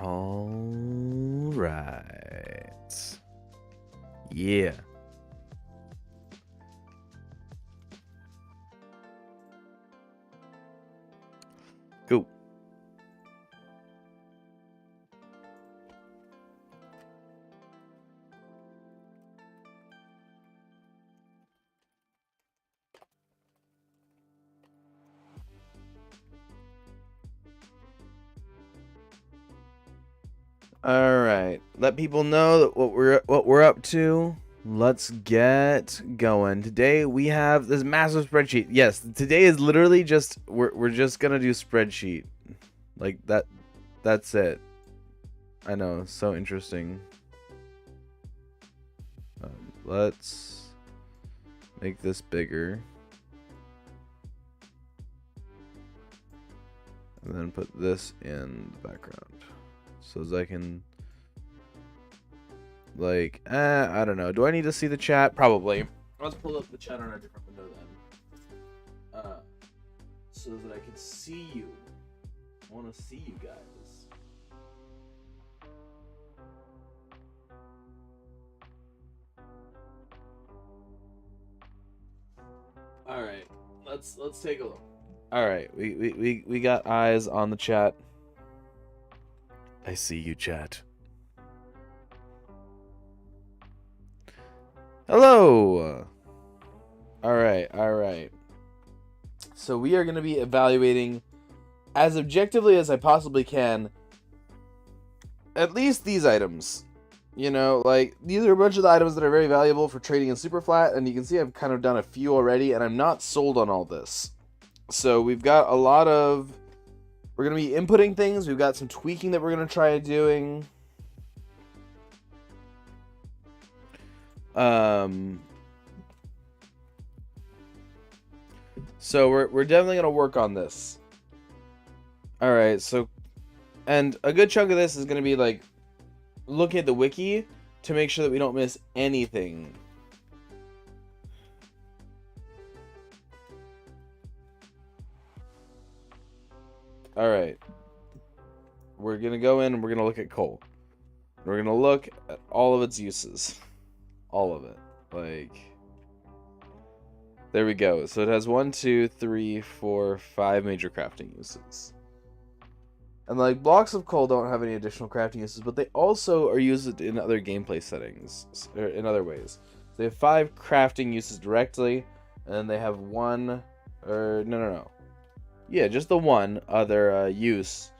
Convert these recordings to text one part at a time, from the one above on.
All right. Yeah. Go. All right. Let people know that what we're up to. Let's get going. Today we have this massive spreadsheet. Yes, today is literally just we're just gonna do spreadsheet. Like that. That's it. I know, so interesting. Let's make this bigger. And then put this in the background. So as I can, like, I don't know. Do I need to see the chat? Probably. Let's pull up the chat on a different window then. So that I can see you. I want to see you guys. All right, let's take a look. All right, we got eyes on the chat. I see you, chat. Hello. All right. So we are going to be evaluating as objectively as I possibly can at least these items. You know, like, these are a bunch of the items that are very valuable for trading in Superflat, and you can see I've kind of done a few already, and I'm not sold on all this. So we've got a lot of... We're going to be inputting things. We've got some tweaking that we're going to try doing. So we're definitely going to work on this. Alright, so... And a good chunk of this is going to be, like, looking at the wiki to make sure that we don't miss anything. Alright. We're going to go in and we're going to look at coal. We're going to look at all of its uses. All of it. Like... There we go. So it has 1, 2, 3, 4, 5 major crafting uses. And like blocks of coal don't have any additional crafting uses, but they also are used in other gameplay settings, or in other ways. They have 5 crafting uses directly, and then they have 1, or no. Yeah, just the 1 other use.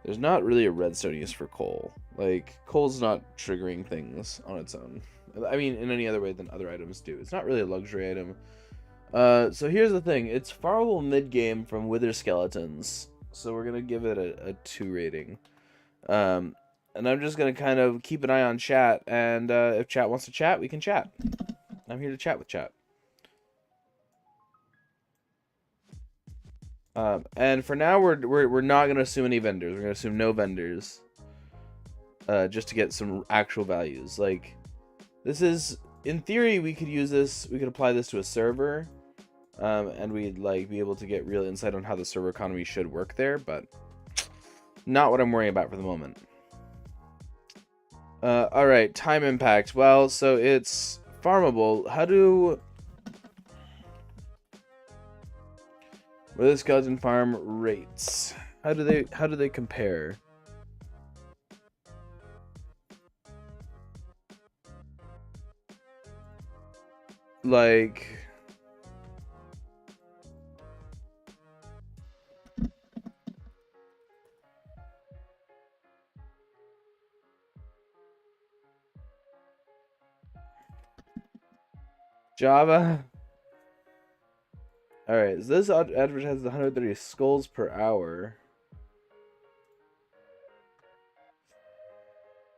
There's not really a redstone use for coal. Like, coal's not triggering things on its own. I mean, in any other way than other items do. It's not really a luxury item. So here's the thing. It's farmable mid-game from Wither Skeletons. So we're going to give it a 2 rating. And I'm just going to kind of keep an eye on chat. And if chat wants to chat, we can chat. I'm here to chat with chat. And for now, we're not going to assume any vendors. We're going to assume no vendors. Just to get some actual values. Like, this is... In theory, we could use this... We could apply this to a server. And we'd like be able to get real insight on how the server economy should work there, but not what I'm worrying about for the moment. All right, time impact. Well, so it's farmable. How do Wither Skeleton farm rates? How do they compare? Like, Java. All right, so this advertises 130 skulls per hour.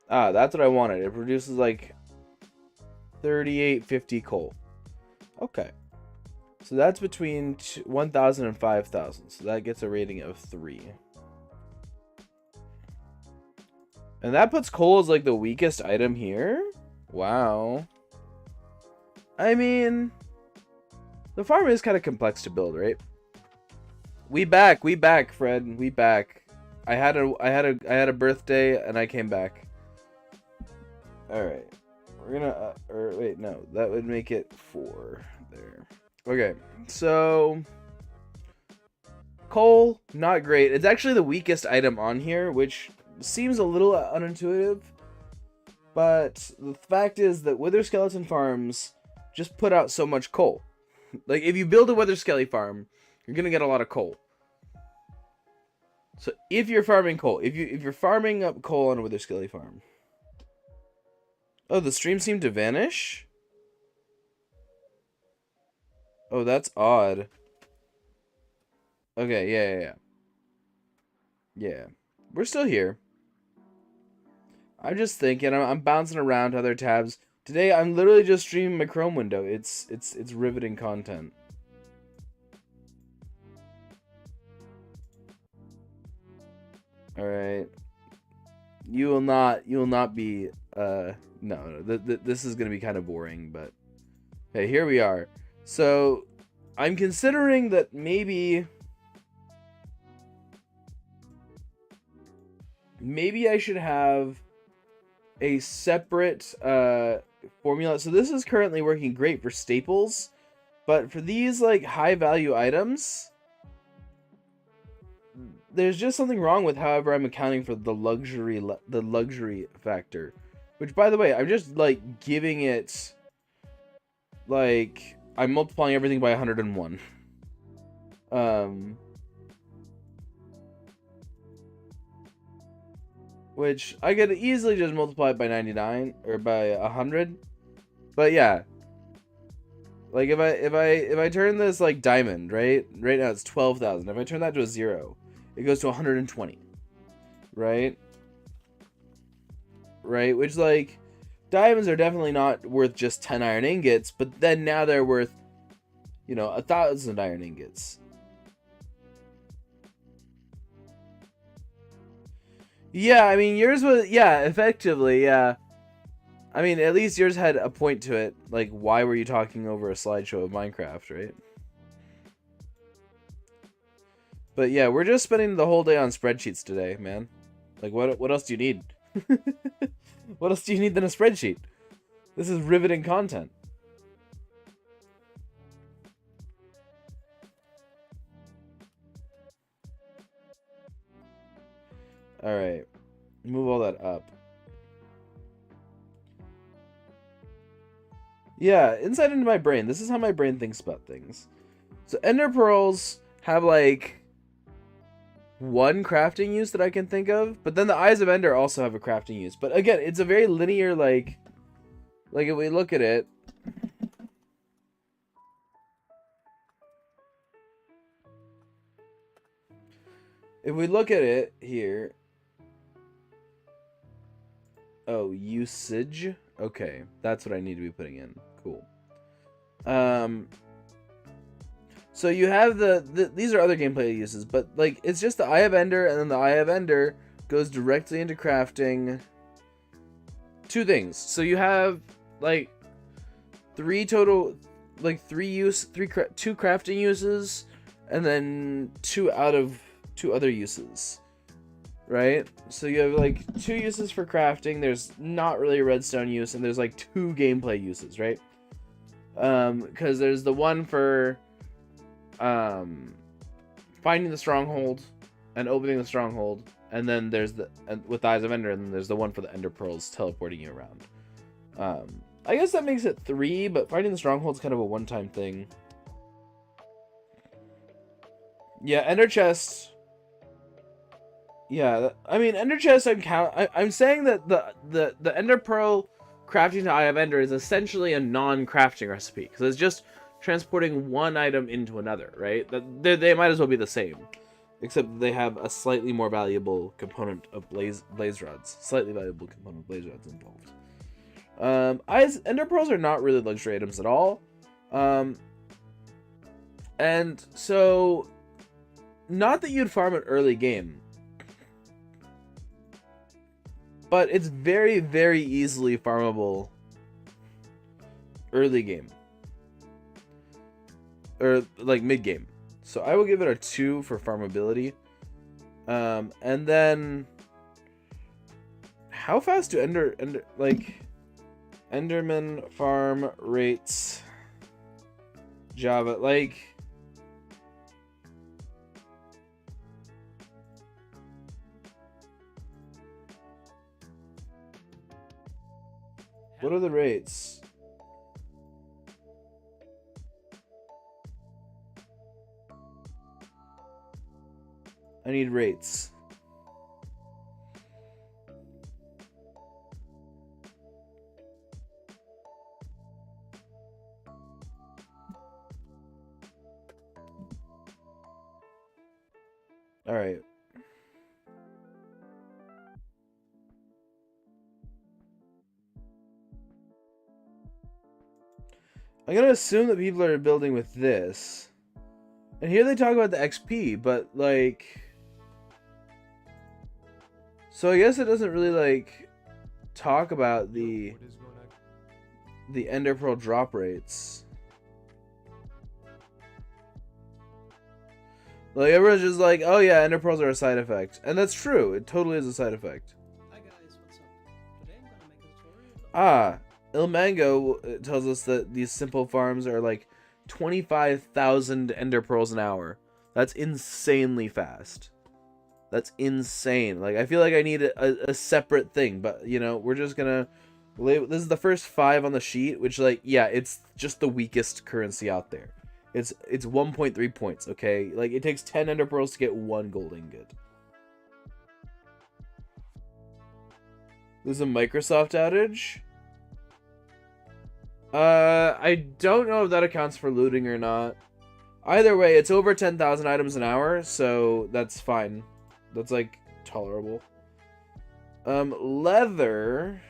Ah, that's what I wanted. It produces like 3850 coal. Okay. So that's between 1,000 and 5,000. So that gets a rating of 3. And that puts coal as like the weakest item here? Wow. I mean, the farm is kind of complex to build, right? We back, Fred. We back. I had a birthday and I came back. All right. We're gonna or wait, no. That would make it 4 there. Okay. So coal, not great. It's actually the weakest item on here, which seems a little unintuitive. But the fact is that Wither Skeleton farms just put out so much coal. Like, if you build a Wither Skelly farm, you're gonna get a lot of coal. So if you're farming coal, if you're farming up coal on a Wither Skelly farm. Oh, the stream seemed to vanish? Oh, that's odd. Okay, yeah. Yeah. We're still here. I'm just thinking, I'm bouncing around to other tabs. Today, I'm literally just streaming my Chrome window. It's riveting content. All right. You will not be. No. This is gonna be kind of boring, but hey, here we are. So, I'm considering that maybe I should have a separate formula. So this is currently working great for staples, but for these like high value items, there's just something wrong with however I'm accounting for the luxury factor, which, by the way, I'm just like giving it, like, I'm multiplying everything by 101. Which I could easily just multiply it by 99 or by 100. But yeah. Like if I turn this like diamond, right? Right now it's 12,000. If I turn that to a 0, it goes to 120. Right? Right? Which, like, diamonds are definitely not worth just 10 iron ingots, but then now they're worth, 1,000 iron ingots. Yeah, I mean, yours was, yeah, effectively, yeah. I mean, at least yours had a point to it. Like, why were you talking over a slideshow of Minecraft, right? But yeah, we're just spending the whole day on spreadsheets today, man. Like, what else do you need? What else do you need than a spreadsheet? This is riveting content. Alright. Move all that up. Yeah, insight into my brain. This is how my brain thinks about things. So ender pearls have like one crafting use that I can think of, but then the eyes of ender also have a crafting use. But again, it's a very linear, like if we look at it, here, oh, usage. Okay, that's what I need to be putting in. Cool. So you have these are other gameplay uses, but like it's just the Eye of Ender, and then the Eye of Ender goes directly into crafting two things. So you have like two crafting uses, and then two other uses. Right? So you have like 2 uses for crafting. There's not really a redstone use, and there's like 2 gameplay uses, right? Because there's the one for finding the stronghold and opening the stronghold, and then there's with Eyes of Ender, and then there's the one for the Ender Pearls teleporting you around. I guess that makes it 3, but finding the stronghold is kind of a one-time thing. Yeah, Ender Chest. Yeah, I mean, Ender Chest, I'm saying that the Ender Pearl crafting to Eye of Ender is essentially a non-crafting recipe, because it's just transporting one item into another, right? They might as well be the same, except they have a slightly more valuable component of blaze rods. Slightly valuable component of blaze rods involved. Ender Pearls are not really luxury items at all. And so, not that you'd farm it early game, but it's very, very easily farmable early game. Or like mid game. So I will give it a 2 for farmability. And then how fast do Enderman farm rates Java? Like, what are the rates? I need rates. All right. I'm gonna assume that people are building with this. And here they talk about the XP, but like, so I guess it doesn't really like talk about the Ender Pearl drop rates. Like, everyone's just like, oh yeah, Ender Pearls are a side effect. And that's true, it totally is a side effect. Hi guys, what's up? Today I'm gonna make a tutorial. Ilmango tells us that these simple farms are like 25,000 Ender Pearls an hour. That's insanely fast. That's insane. Like, I feel like I need a separate thing, but, you know, we're just gonna... This is the first 5 on the sheet, which, like, yeah, it's just the weakest currency out there. It's 1.3 points, okay? Like, it takes 10 Ender Pearls to get 1 gold ingot. There's a Microsoft outage? I don't know if that accounts for looting or not. Either way, it's over 10,000 items an hour, so that's fine. That's, like, tolerable. Leather...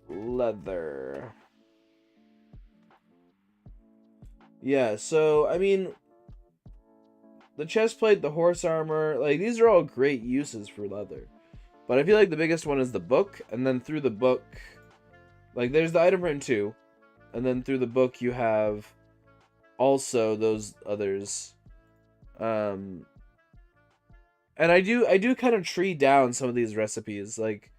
Leather. Yeah, so, I mean... The chest plate, the horse armor, like, these are all great uses for leather. But I feel like the biggest one is the book, and then through the book... Like, there's the item print too. And then through the book you have also those others. And I do kind of tree down some of these recipes. Like,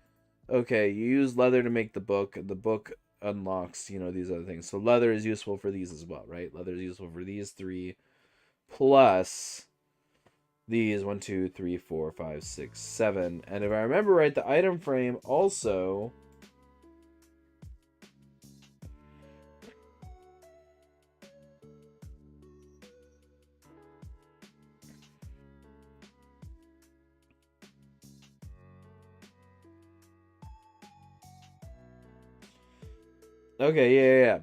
okay, you use leather to make the book, and the book unlocks, you know, these other things. So leather is useful for these as well, right? Leather is useful for these 3. Plus these 1, 2, 3, 4, 5, 6, 7. And if I remember right, the item frame also... Okay,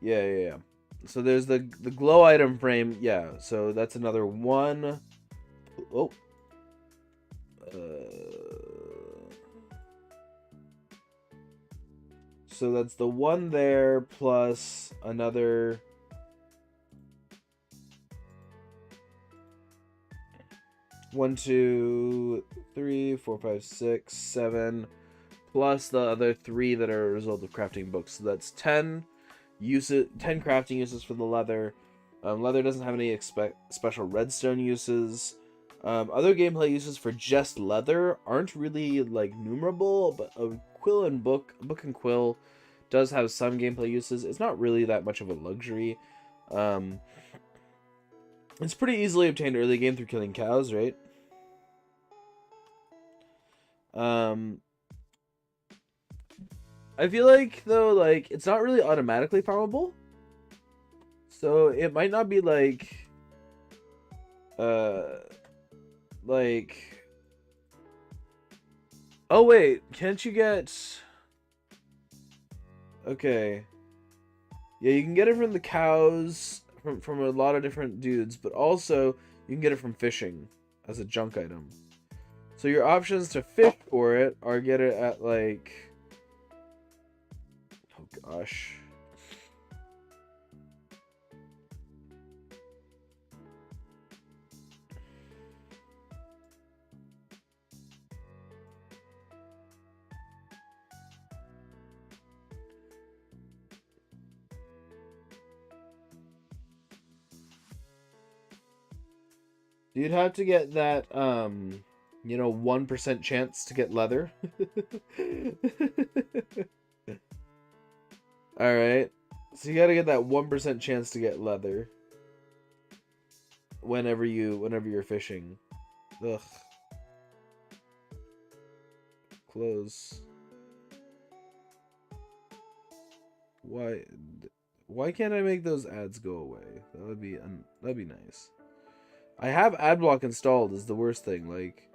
yeah. So there's the glow item frame, yeah. So that's another 1. Oh. So that's the 1 there plus another... One, 2, 3, 4, 5, 6, 7, plus the other 3 that are a result of crafting books. So that's 10 crafting uses for the leather. Leather doesn't have any special redstone uses. Other gameplay uses for just leather aren't really like numerable, but quill and book and quill does have some gameplay uses. It's not really that much of a luxury. It's pretty easily obtained early game through killing cows, right? I feel like, though, like, it's not really automatically farmable. So, it might not be, like... Like... Oh, wait. Can't you get... Okay. Yeah, you can get it from the cows, from a lot of different dudes, but also, you can get it from fishing as a junk item. So your options to fish for it are get it at, like... Oh, gosh. You'd have to get that, 1% chance to get leather. Alright. So you gotta get that 1% chance to get leather. Whenever you're fishing. Ugh. Close. Why can't I make those ads go away? That'd be nice. I have AdBlock installed is the worst thing, like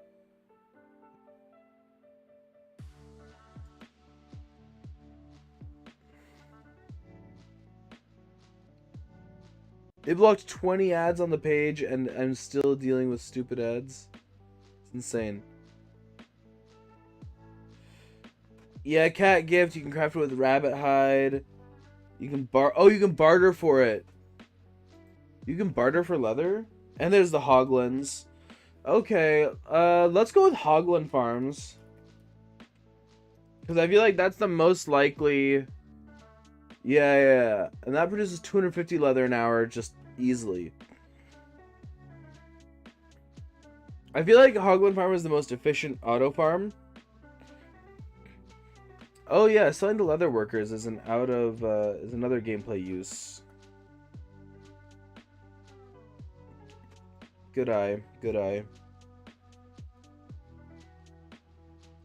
it blocked 20 ads on the page and I'm still dealing with stupid ads. It's insane. Yeah, cat gift, you can craft it with rabbit hide. You can you can barter for it. You can barter for leather? And there's the Hoglins. Okay, let's go with Hoglin Farms. Because I feel like that's the most likely... Yeah. And that produces 250 leather an hour just easily. I feel like Hoglin Farm is the most efficient auto farm. Oh yeah, selling to leather workers is is another gameplay use. Good eye.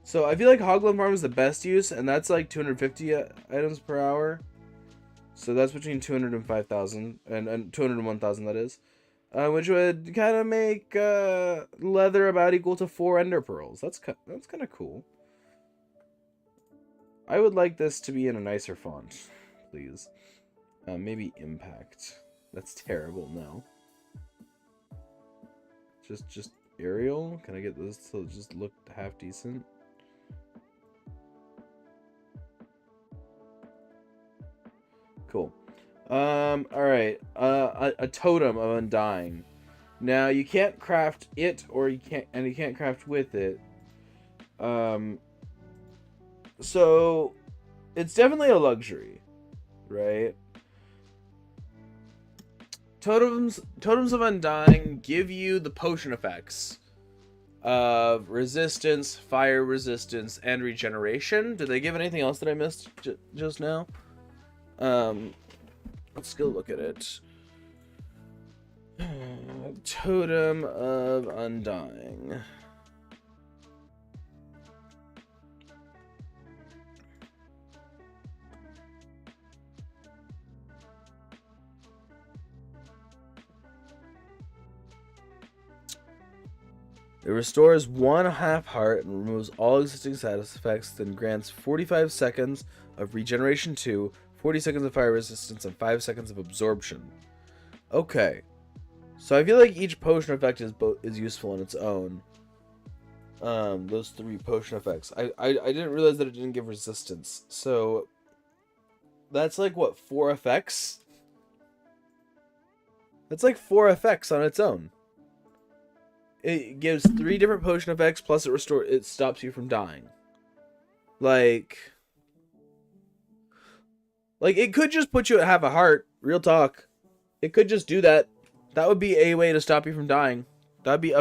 So I feel like Hoglin Farm is the best use, and that's like 250 items per hour. So that's between 200 and 5,000, and 201,000 that is. Which would kind of make leather about equal to 4 ender pearls. That's kind of cool. I would like this to be in a nicer font, please. Maybe impact. That's terrible. No. Just Arial. Can I get this to just look half decent? Cool. All right. A totem of undying. Now you can't craft it, or you can't craft with it. So it's definitely a luxury, right? Totems of Undying give you the potion effects of resistance, fire resistance, and regeneration. Did they give anything else that I missed just now? Let's go look at it. Totem of Undying. It restores 1/2 heart and removes all existing status effects, then grants 45 seconds of regeneration 2, 40 seconds of fire resistance, and 5 seconds of absorption. Okay. So I feel like each potion effect is useful on its own. Those 3 potion effects. I didn't realize that it didn't give resistance. So that's like what, 4 effects? That's like 4 effects on its own. It gives 3 different potion effects, plus it stops you from dying. Like it could just put you at half a heart. Real talk. It could just do that. That would be a way to stop you from dying. That would be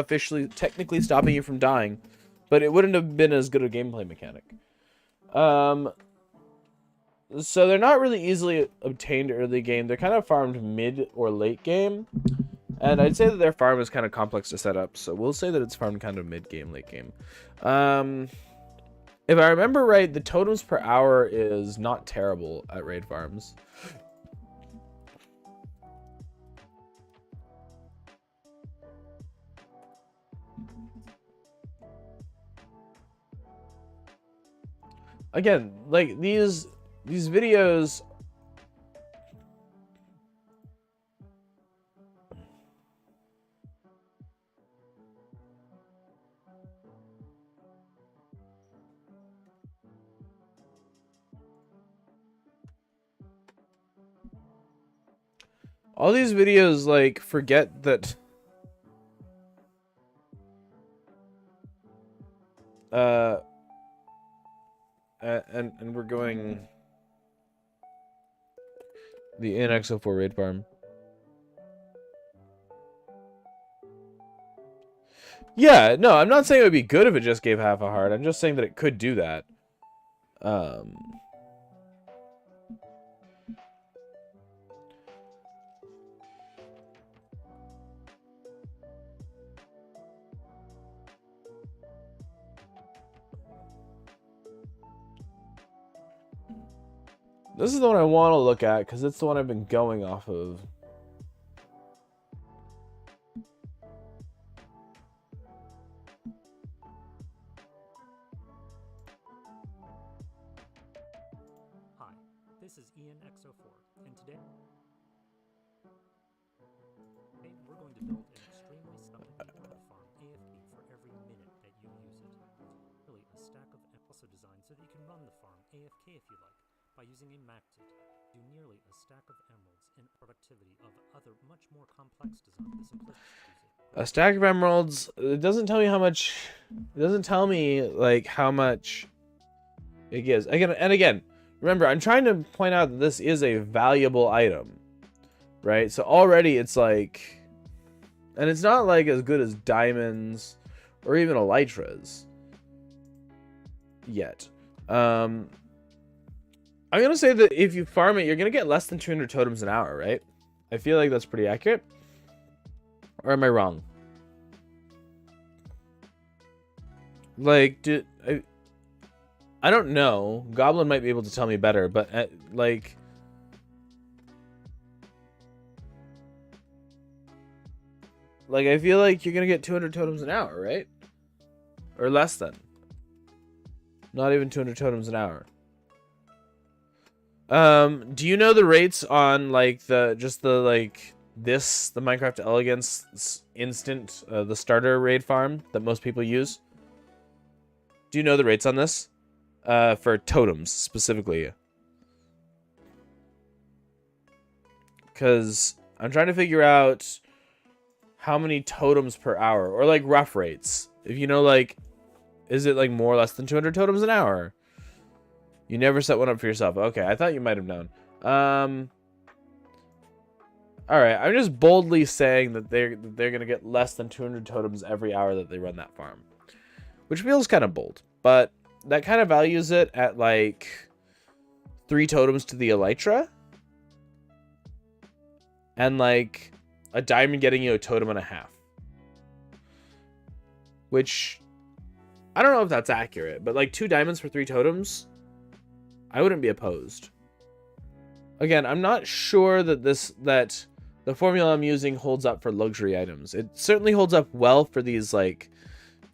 technically stopping you from dying. But it wouldn't have been as good a gameplay mechanic. So they're not really easily obtained early game. They're kind of farmed mid or late game. And I'd say that their farm is kind of complex to set up, so we'll say that it's farmed kind of mid-game, late-game. If I remember right, the totems per hour is not terrible at raid farms. Again, like, these videos... All these videos, like, forget that... and we're going... The NX04 raid farm. Yeah, no, I'm not saying it would be good if it just gave half a heart. I'm just saying that it could do that. This is the one I want to look at because it's the one I've been going off of. Hi, this is Ian X04, and today we're going to build an extremely supplemental farm AFK for every minute that you use it. Really, a stack of also designed so that you can run the farm AFK if you like, by using a Mactit. Do nearly a stack of emeralds and productivity of other much more complex design. The simplicity of using A stack of emeralds. It doesn't tell me how much. It doesn't tell me like how much it gives. Again, remember, I'm trying to point out that this is a valuable item, right? So already it's like, and it's not like as good as diamonds or even elytras yet. I'm gonna say that if you farm it, you're gonna get less than 200 totems an hour, right? I feel like that's pretty accurate. Or am I wrong? Like, I don't know. Goblin might be able to tell me better, but like, I feel like you're gonna get 200 totems an hour, right? Or less than. Not even 200 totems an hour. Do you know the rates on like the Minecraft Elegance instant, the starter raid farm that most people use? Do you know the rates on this? For totems specifically. Because I'm trying to figure out how many totems per hour, or like rough rates. If you know, like, is it like more or less than 200 totems an hour? You never set one up for yourself. Okay, I thought you might have known. All right, I'm just boldly saying that they're gonna get less than 200 totems every hour that they run that farm, which feels kind of bold, but that kind of values it at like 3 totems to the elytra, and like a diamond getting you a totem and a half, which I don't know if that's accurate, but like 2 diamonds for 3 totems, I wouldn't be opposed. Again, I'm not sure that the formula I'm using holds up for luxury items. It certainly holds up well for these like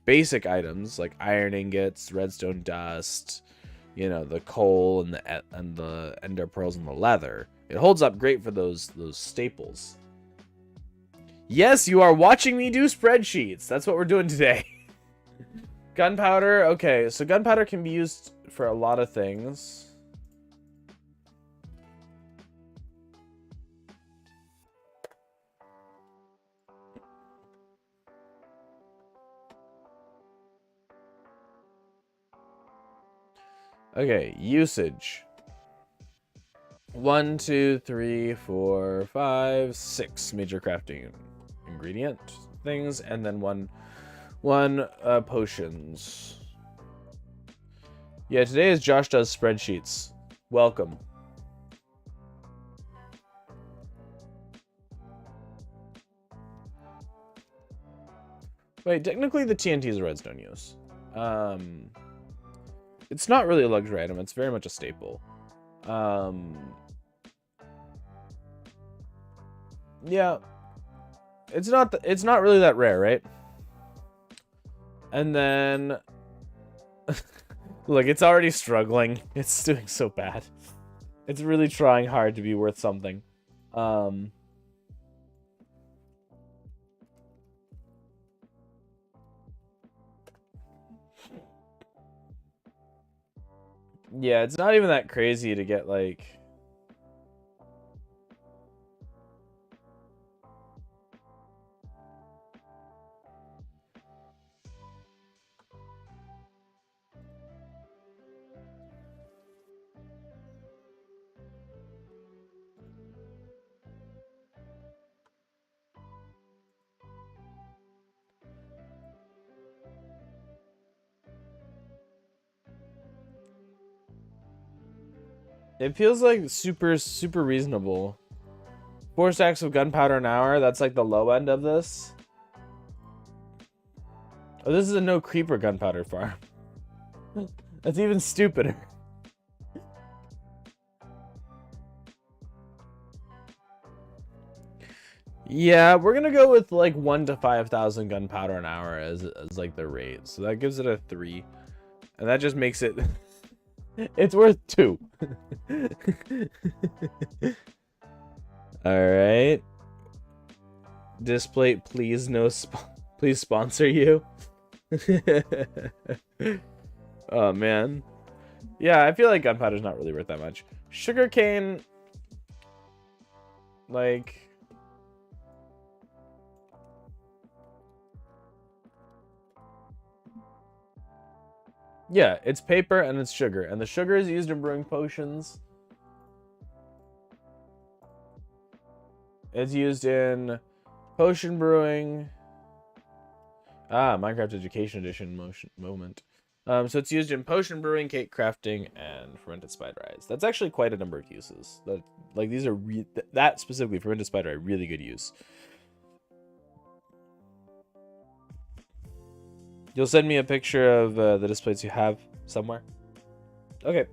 basic items like iron ingots, redstone dust, you know, the coal and the ender pearls and the leather. It holds up great for those staples. Yes, you are watching me do spreadsheets. That's what we're doing today. Gunpowder. Okay, so gunpowder can be used for a lot of things. Okay, usage. 1, 2, 3, 4, 5, 6 major crafting ingredient things, and then one potions. Yeah, today is Josh Does Spreadsheets. Welcome. Wait, technically the TNT is a redstone use. It's not really a luxury item. It's very much a staple. Yeah, it's not really that rare, right? And then look, it's already struggling. It's doing so bad. It's really trying hard to be worth something. Yeah, it's not even that crazy to get like It feels like super reasonable. 4 stacks of gunpowder an hour. That's like the low end of this. Oh, this is a no creeper gunpowder farm. That's even stupider. Yeah, we're gonna go with like 1 to 5,000 gunpowder an hour as like the rate. So that gives it a 3, and that just makes it. It's worth 2. All right. Display, please no. Please sponsor you. Oh man. Yeah, I feel like gunpowder's not really worth that much. Sugarcane, like. Yeah, it's paper and it's sugar. And the sugar is used in brewing potions. It's used in potion brewing. Ah, Minecraft Education Edition moment. So it's used in potion brewing, cake crafting, and fermented spider eyes. That's actually quite a number of uses. Like these are that specifically fermented spider eye, really good use. You'll send me a picture of the displays you have somewhere. Okay.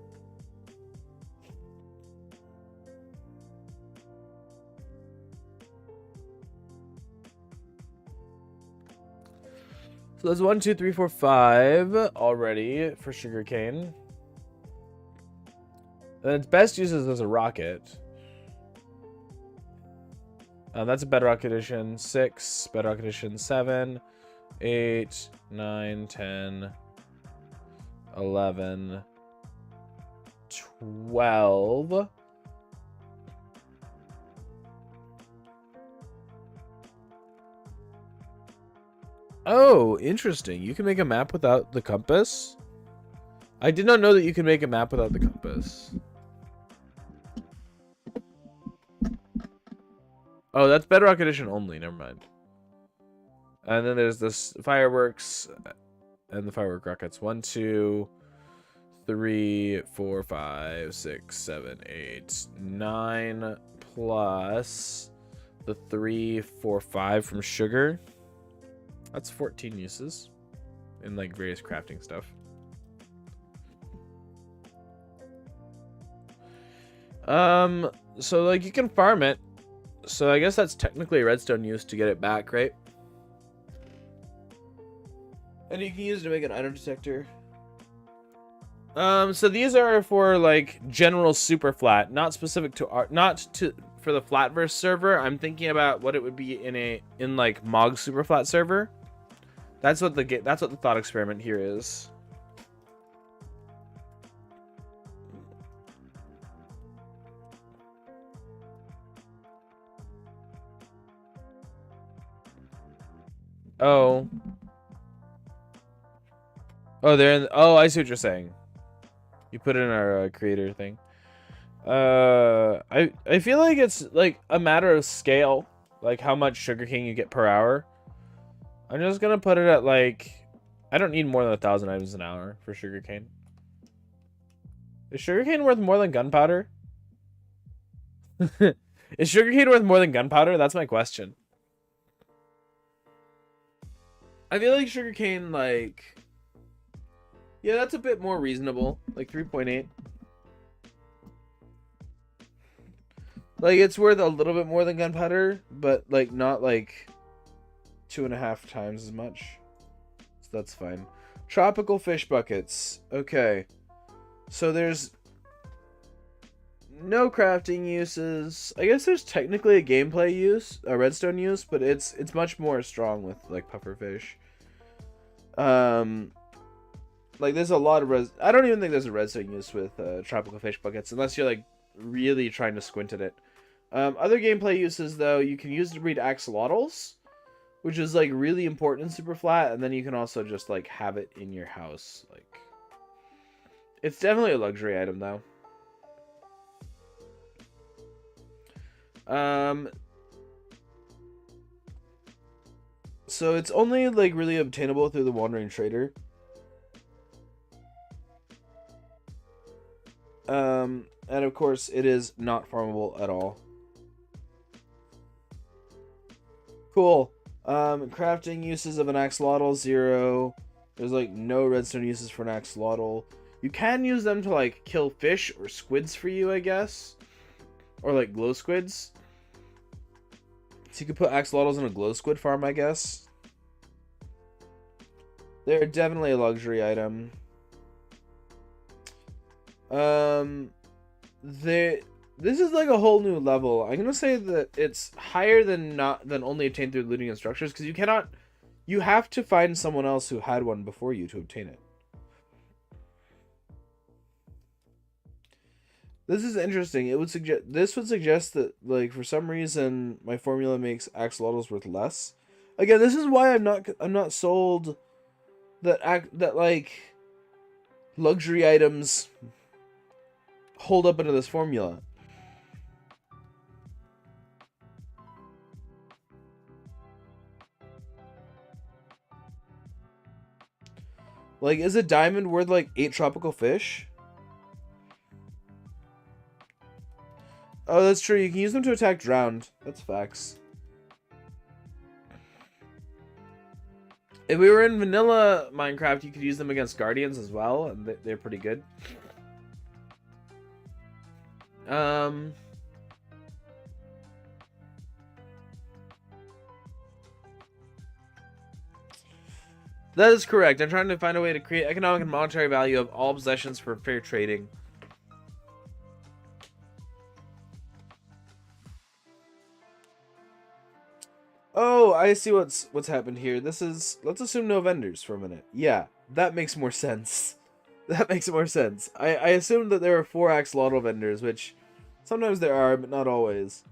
So that's 1, 2, 3, 4, 5 already for sugarcane. And its best uses as a rocket. That's a Bedrock Edition 6, Bedrock Edition 7, 8, 9, 10, 11, 12. Oh, interesting. You can make a map without the compass? I did not know that you can make a map without the compass. Oh, that's Bedrock Edition only. Never mind. And then there's this fireworks and the firework rockets. 1, 2, 3, 4, 5, 6, 7, 8, 9 plus the 3, 4, 5 from sugar. That's 14 uses in like various crafting stuff. So like you can farm it. So I guess that's technically a redstone use to get it back, right? And you can use it to make an item detector. So these are for like general super flat, not specific to art, for the Flatverse server. I'm thinking about what it would be in like Mog super flat server. That's what the thought experiment here is. Oh. Oh, they're in. Oh, I see what you're saying. You put it in our creator thing. I feel like it's like a matter of scale, like how much sugarcane you get per hour. I'm just gonna put it at like, I don't need more than 1,000 items an hour for sugarcane. Is sugarcane worth more than gunpowder? Is sugarcane worth more than gunpowder? That's my question. I feel like sugarcane, like, yeah, that's a bit more reasonable, like 3.8. Like, it's worth a little bit more than gunpowder, but like not like 2.5 times as much. So that's fine. Tropical fish buckets. Okay. So there's no crafting uses. I guess there's technically a gameplay use, a redstone use, but it's much more strong with like pufferfish. Like there's a lot of I don't even think there's a redstone use with tropical fish buckets unless you're like really trying to squint at it. Other gameplay uses though, you can use it to breed axolotls, which is like really important in super flat, and then you can also just like have it in your house. Like, it's definitely a luxury item though. So it's only like really obtainable through the Wandering Trader. And of course, it is not farmable at all. Cool. Crafting uses of an axolotl, 0. There's like no redstone uses for an axolotl. You can use them to like kill fish or squids for you, I guess. Or like glow squids. So you could put axolotls in a glow squid farm, I guess. They're definitely a luxury item. This is like a whole new level. I'm gonna say that it's higher than only obtained through looting and structures, because you have to find someone else who had one before you to obtain it. This is interesting. This would suggest that, like, for some reason my formula makes axolotls worth less. Again, this is why I'm not sold that like luxury items hold up under this formula. Like, is a diamond worth like 8 tropical fish? Oh, that's true. You can use them to attack drowned. That's facts. If we were in vanilla Minecraft, you could use them against guardians as well, and they're pretty good. That is correct. I'm trying to find a way to create economic and monetary value of all possessions for fair trading. Oh, I see what's happened here. Let's assume no vendors for a minute. Yeah, that makes more sense. That makes more sense. I assumed that there are 4 axolotl vendors, which sometimes there are, but not always.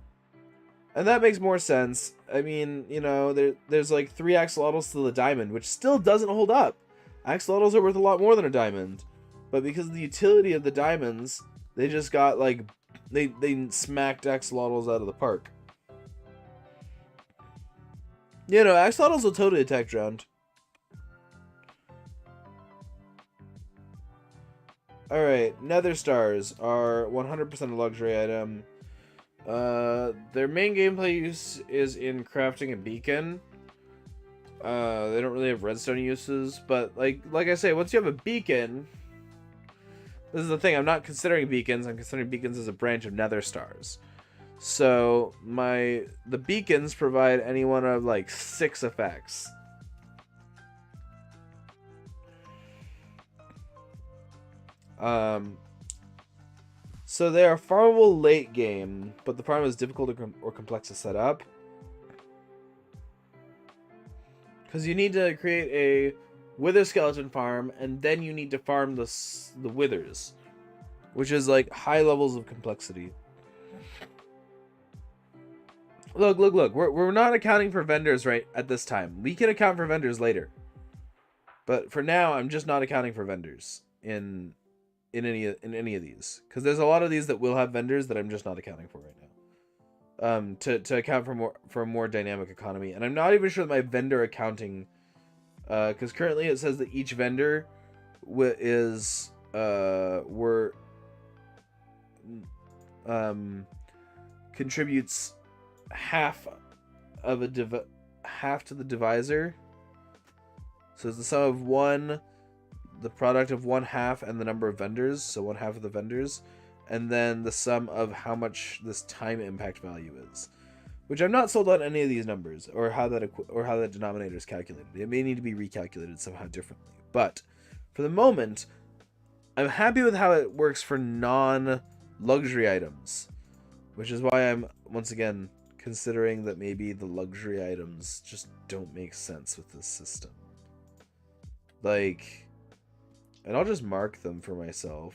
And that makes more sense. I mean, you know, there's like 3 axolotls to the diamond, which still doesn't hold up. Axolotls are worth a lot more than a diamond. But because of the utility of the diamonds, they just got like, they smacked axolotls out of the park. You know, axolotls will totally attack drowned. Alright, nether stars are 100% a luxury item. Their main gameplay use is in crafting a beacon. They don't really have redstone uses, but like I say, once you have a beacon, this is the thing, I'm not considering beacons, I'm considering beacons as a branch of nether stars. So the beacons provide any one of like 6 effects. So they are farmable late game, but the problem is difficult or complex to set up. Because you need to create a wither skeleton farm, and then you need to farm the withers, which is like high levels of complexity. Look. We're not accounting for vendors right at this time. We can account for vendors later. But for now, I'm just not accounting for vendors in any of these, because there's a lot of these that will have vendors that I'm just not accounting for right now. To account for a more dynamic economy, and I'm not even sure that my vendor accounting, because currently it says that each vendor contributes half to the divisor. So it's the sum of the product of 1/2 and the number of vendors, so 1/2 of the vendors, and then the sum of how much this time impact value is, which I'm not sold on any of these numbers or how that denominator is calculated. It may need to be recalculated somehow differently, but for the moment, I'm happy with how it works for non-luxury items, which is why I'm once again considering that maybe the luxury items just don't make sense with this system. Like, and I'll just mark them for myself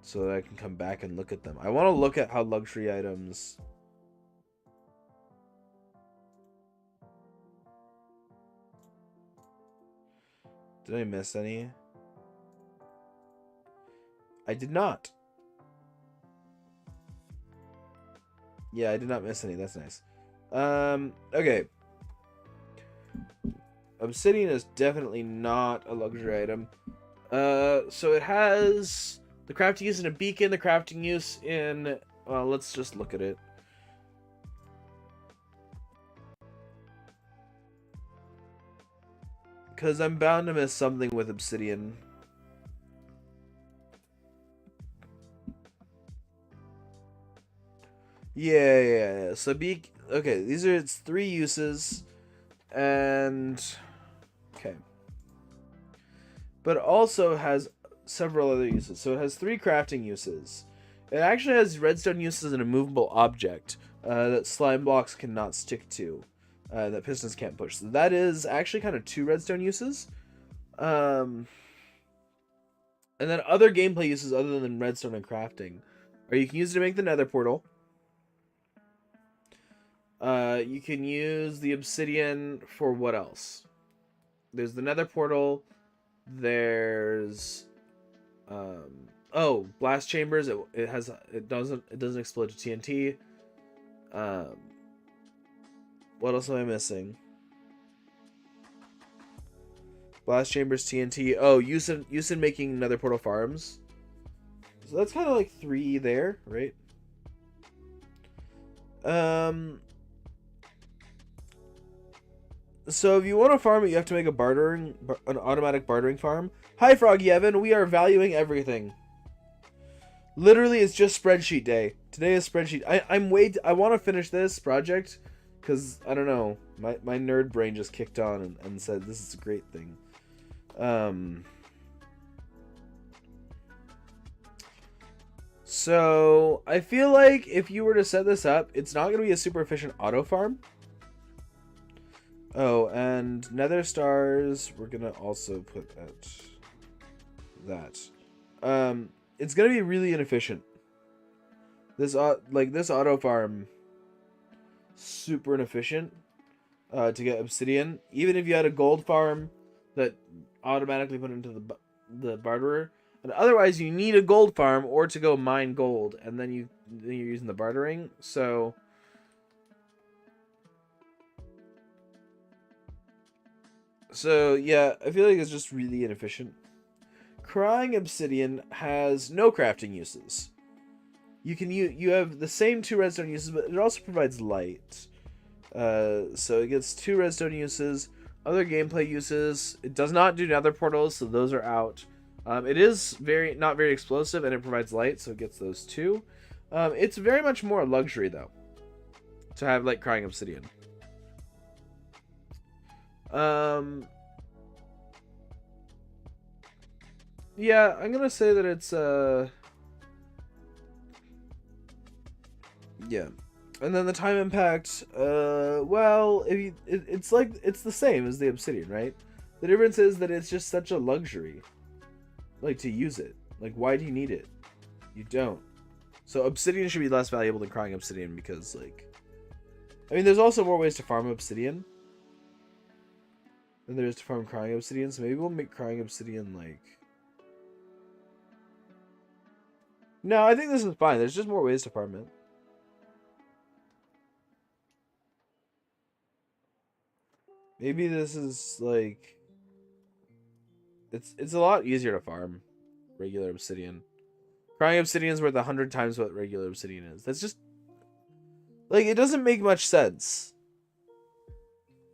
so that I can come back and look at them. I want to look at how luxury items... Did I miss any? I did not. Yeah, I did not miss any. That's nice. Okay. Obsidian is definitely not a luxury item. So it has The crafting use in a beacon, the crafting use in... Well, let's just look at it. Because I'm bound to miss something with obsidian. Yeah. So okay, these are its 3 uses. And... Okay. But it also has several other uses. So it has 3 crafting uses. It actually has redstone uses as an immovable object that slime blocks cannot stick to. That pistons can't push. So that is actually kind of 2 redstone uses. And then other gameplay uses other than redstone and crafting. Or you can use it to make the nether portal. You can use the obsidian for what else? There's the nether portal. There's blast chambers. It doesn't explode to TNT. What else am I missing? Blast chambers, TNT. Oh, use in making nether portal farms. So that's kind of like 3 there, right? So if you want to farm it, you have to make an automatic bartering farm. Hi, Froggy Evan. We are valuing everything. Literally, it's just spreadsheet day. Today is spreadsheet. I want to finish this project because I don't know. My nerd brain just kicked on and said this is a great thing. So I feel like if you were to set this up, it's not going to be a super efficient auto farm. Oh, and nether stars, we're going to also put at that. It's going to be really inefficient. This auto farm, super inefficient to get obsidian. Even if you had a gold farm that automatically put into the barterer. And otherwise, you need a gold farm or to go mine gold, and then you're using the bartering. So yeah, I feel like it's just really inefficient. Crying obsidian has no crafting uses. You have the same 2 redstone uses, but it also provides light. So it gets 2 redstone uses. Other gameplay uses. It does not do nether portals, so those are out. It is not very explosive, and it provides light, so it gets those 2. It's very much more a luxury, though, to have, like, crying obsidian. Yeah, I'm gonna say that it's, yeah. And then the time impact, well, it's the same as the obsidian, right? The difference is that it's just such a luxury. Like, to use it. Like, why do you need it? You don't. So obsidian should be less valuable than crying obsidian because, like... I mean, there's also more ways to farm obsidian than there is to farm crying obsidian, so maybe we'll make crying obsidian, like... No, I think this is fine. There's just more ways to farm it. Maybe this is, like... It's a lot easier to farm regular obsidian. Crying obsidian is worth 100 times what regular obsidian is. That's just... Like, it doesn't make much sense.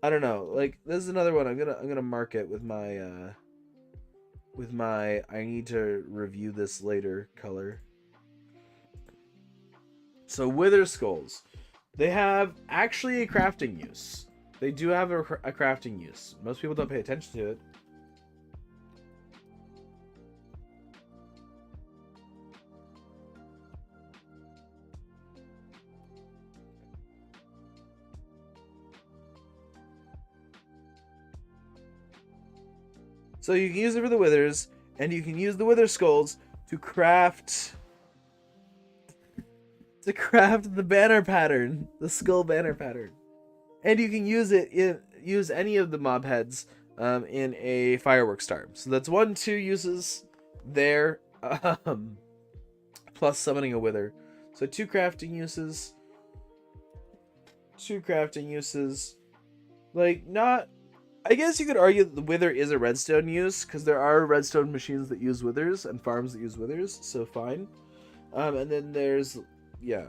I don't know. Like, this is another one. I'm gonna mark it with my I need to review this later color. So wither skulls. They have actually a crafting use. They do have a crafting use. Most people don't pay attention to it. So you can use it for the withers, and you can use the wither skulls to craft the banner pattern, the skull banner pattern, and you can use any of the mob heads in a fireworks star. So that's 2 uses there, plus summoning a wither. So 2 crafting uses. 2 crafting uses. Like, not... I guess you could argue that the wither is a redstone use, because there are redstone machines that use withers and farms that use withers, so fine. And then there's, yeah.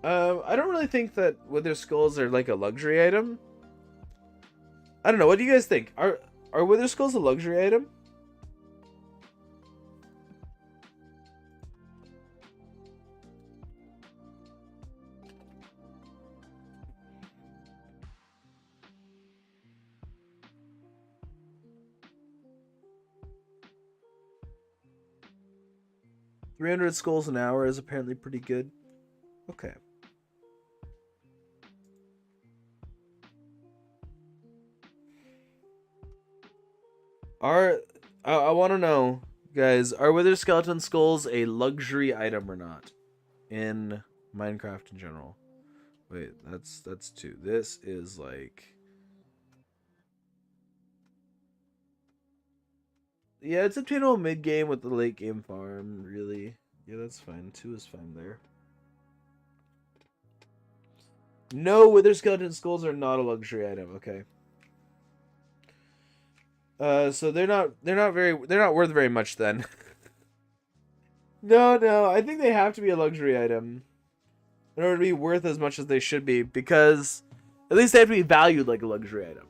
I don't really think that wither skulls are like a luxury item. I don't know. What do you guys think? Are wither skulls a luxury item? $300 skulls an hour is apparently pretty good. Okay. I want to know, guys, are wither skeleton skulls a luxury item or not in Minecraft in general? Wait, that's 2. This is like, yeah, it's obtainable mid game with the late game farm. Really, yeah, that's fine. 2 is fine there. No, wither skeleton skulls are not a luxury item. Okay. So they're not worth very much then. No, I think they have to be a luxury item in order to be worth as much as they should be, because at least they have to be valued like a luxury item.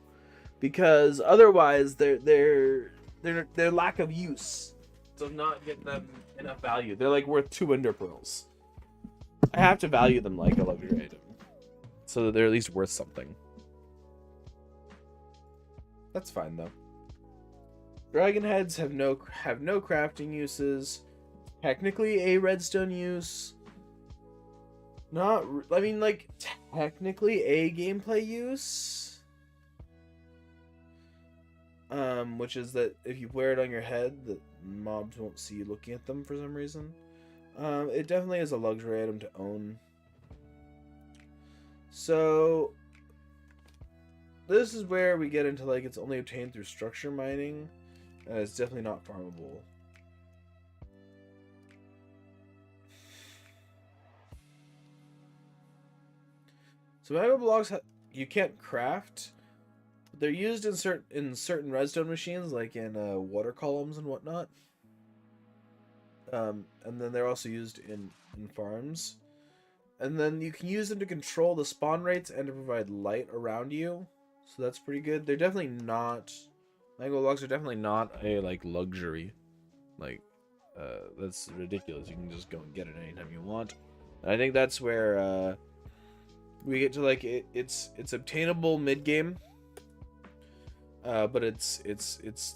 Because otherwise their lack of use does not get them enough value. They're like worth 2 ender pearls. I have to value them like a luxury item, so that they're at least worth something. That's fine though. Dragon heads have no crafting uses. Technically a redstone use. Not, I mean, like, technically a gameplay use. Which is that if you wear it on your head, the mobs won't see you looking at them for some reason. It definitely is a luxury item to own. So this is where we get into, like, it's only obtained through structure mining. It's definitely not farmable. So magma blocks you can't craft. They're used in certain redstone machines, like in water columns and whatnot. And then they're also used in farms. And then you can use them to control the spawn rates and to provide light around you. So that's pretty good. They're definitely not... Magma blocks are definitely not a, like, luxury. Like, that's ridiculous. You can just go and get it anytime you want. And I think that's where we get to, like, it's obtainable mid-game. But it's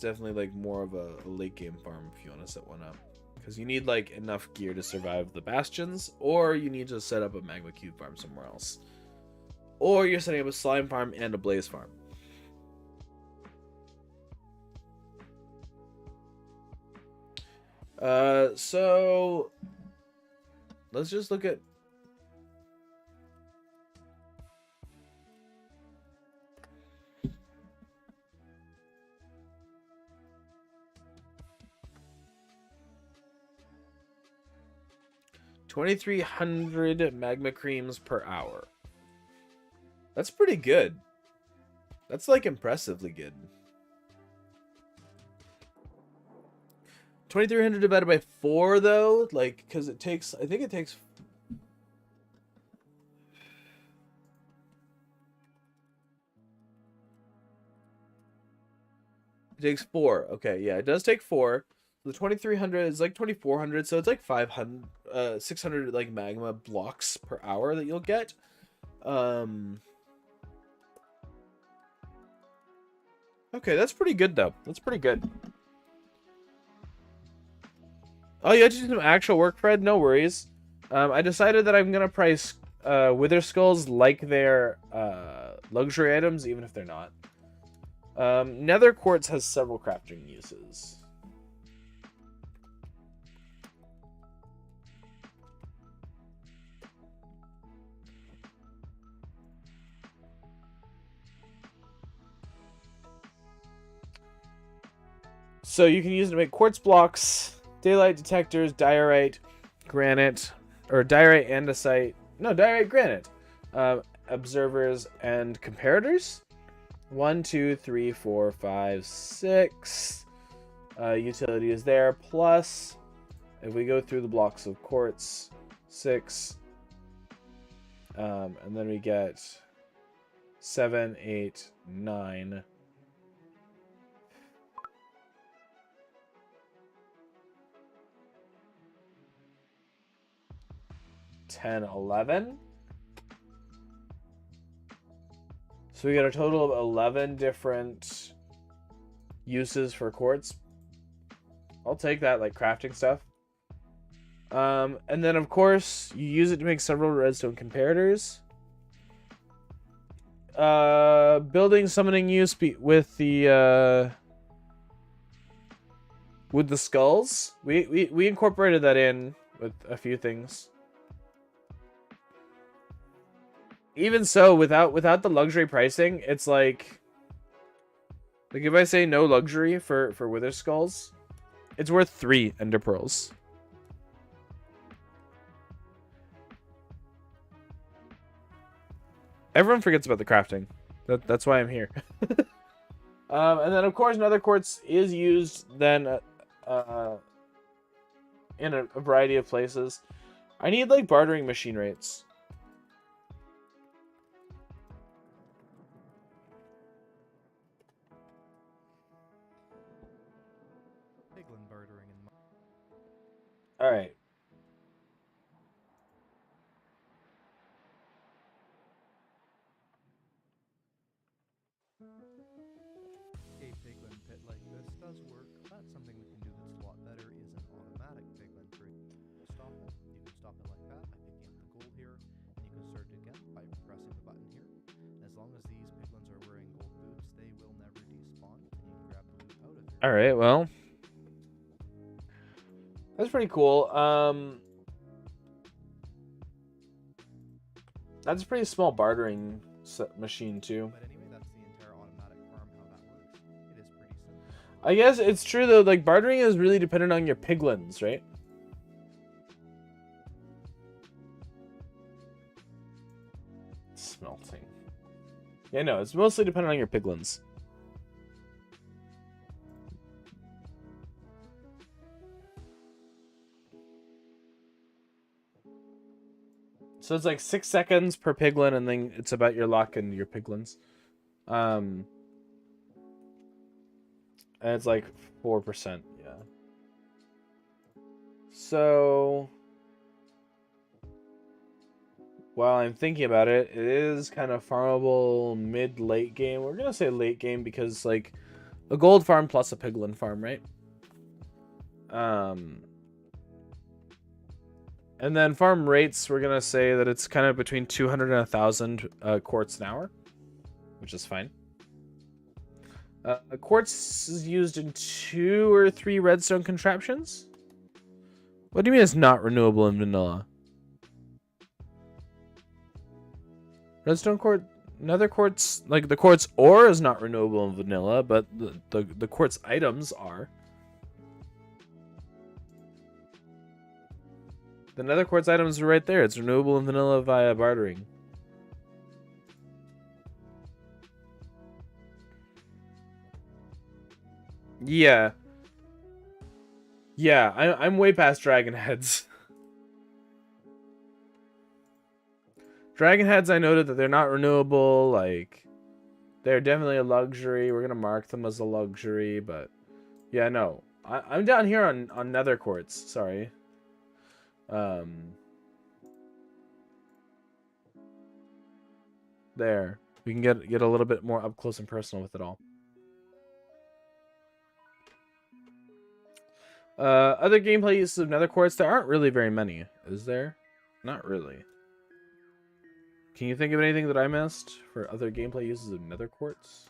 definitely, like, more of a late-game farm if you want to set one up. Because you need, like, enough gear to survive the bastions, or you need to set up a magma cube farm somewhere else. Or you're setting up a slime farm and a blaze farm. So let's just look at $2,300 magma creams per hour. That's pretty good. That's like impressively good. 2,300 divided by 4 though, like, because it takes, I think it takes It takes 4. Okay, yeah, it does take 4. The 2,300 is like 2,400, so it's like 600 like magma blocks per hour that you'll get. Okay, that's pretty good though. That's pretty good. Oh, you had to do some actual work, Fred? No worries. I decided that I'm gonna price wither skulls like they're luxury items, even if they're not. Nether quartz has several crafting uses. So you can use it to make quartz blocks, daylight detectors, diorite, granite, or diorite andesite. No, diorite granite. Observers and comparators. 1, 2, 3, 4, 5, 6 utility is there. Plus, if we go through the blocks of quartz, 6. And then we get 7, 8, 9. 10, 11. So we got a total of 11 different uses for quartz. I'll take that, like crafting stuff. And then of course you use it to make several redstone comparators. Building summoning use with the skulls. We incorporated that in with a few things. Even so, without the luxury pricing, it's like if I say no luxury for wither skulls, it's worth 3 ender pearls. Everyone forgets about the crafting. That's why I'm here. And then of course nether quartz is used then in a variety of places. I need like bartering machine rates. All right. A piglin pit like this does work. That's something we can do that's a lot better is an automatic piglin tree. Stop it. You can stop it like that by picking up the gold here, and you can start it again by pressing the button here. As long as these piglins are wearing gold boots, they will never despawn, and you can grab the loot out of here. All right, well. That's pretty cool. That's a pretty small bartering machine too. But anyway, that's the entire automatic farm, how that works. It is pretty simple. I guess it's true though, like bartering is really dependent on your piglins, right? Smelting. Yeah, no, it's mostly dependent on your piglins. So it's like 6 seconds per piglin, and then it's about your luck and your piglins. And it's like 4%, yeah. So while I'm thinking about it, it is kind of farmable mid-late game. We're gonna say late game because like a gold farm plus a piglin farm, right? And then farm rates, we're going to say that it's kind of between 200 and 1,000 quartz an hour, which is fine. Quartz is used in 2 or 3 redstone contraptions. What do you mean it's not renewable in vanilla? Redstone quartz, nether quartz, like the quartz ore is not renewable in vanilla, but the quartz items are. The nether quartz items are right there. It's renewable in vanilla via bartering. Yeah. Yeah, I'm way past dragon heads. Dragon heads, I noted that they're not renewable. Like, they're definitely a luxury. We're gonna mark them as a luxury, but yeah, no. I'm down here on nether quartz. Sorry. There. We can get a little bit more up close and personal with it all. Other gameplay uses of nether quartz, there aren't really very many, is there? Not really. Can you think of anything that I missed for other gameplay uses of nether quartz?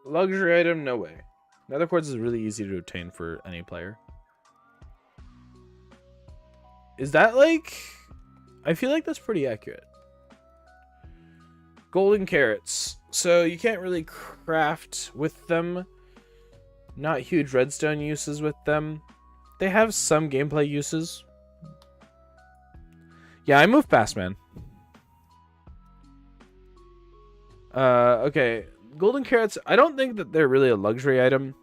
Luxury item, no way. Nether quartz is really easy to obtain for any player. Is that like... I feel like that's pretty accurate. Golden carrots. So you can't really craft with them. Not huge redstone uses with them. They have some gameplay uses. Yeah, I move fast, man. Okay. Golden carrots, I don't think that they're really a luxury item.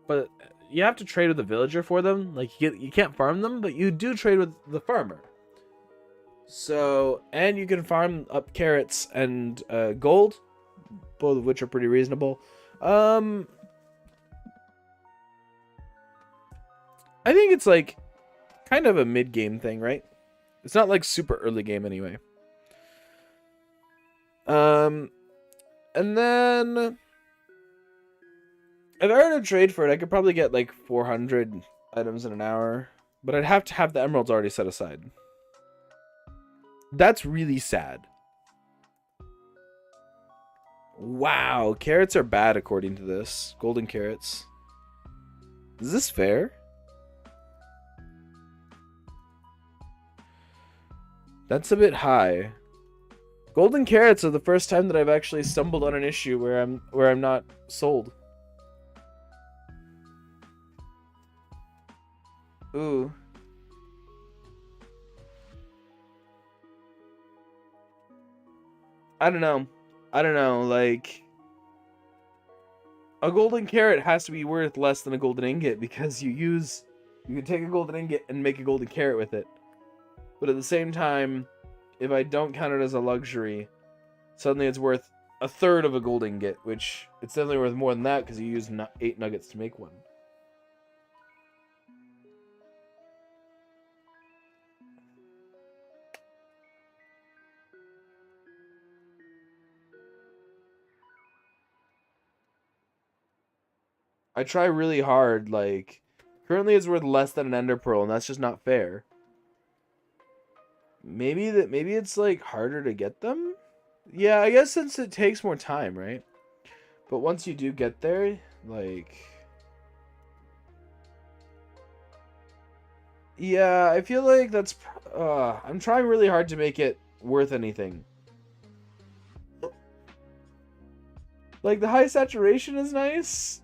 But you have to trade with a villager for them. Like, you can't farm them, but you do trade with the farmer. So, and you can farm up carrots and gold, both of which are pretty reasonable. I think it's like kind of a mid-game thing, right? It's not like super early game anyway. And then if I were to trade for it, I could probably get like 400 items in an hour, but I'd have to have the emeralds already set aside. That's really sad. Wow, carrots are bad according to this. Golden carrots. Is this fair? That's a bit high. Golden carrots are the first time that I've actually stumbled on an issue where I'm not sold. Ooh. I don't know. Like, a golden carrot has to be worth less than a golden ingot because you can take a golden ingot and make a golden carrot with it. But at the same time, if I don't count it as a luxury, suddenly it's worth a third of a gold ingot, which it's definitely worth more than that because you use 8 nuggets to make one. I try really hard, like, currently it's worth less than an ender pearl, and that's just not fair. Maybe it's like harder to get them? Yeah, I guess since it takes more time, right? But once you do get there, like, yeah, I feel like that's I'm trying really hard to make it worth anything. Like, the high saturation is nice.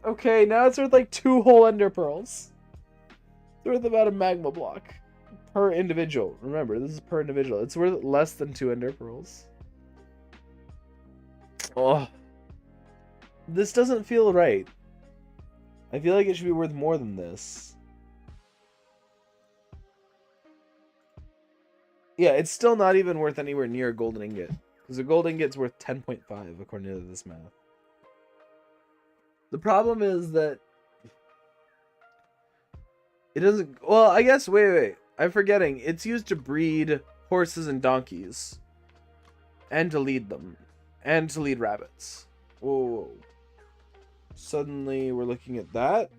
Okay, now it's worth like 2 whole ender pearls. It's worth about a magma block per individual. Remember, this is per individual. It's worth less than 2 ender pearls. Oh, this doesn't feel right. I feel like it should be worth more than this. Yeah, it's still not even worth anywhere near a golden ingot. Because a gold ingot's worth 10.5 according to this math. The problem is that it doesn't... Well, I guess... Wait. I'm forgetting. It's used to breed horses and donkeys. And to lead them. And to lead rabbits. Whoa. Suddenly we're looking at that.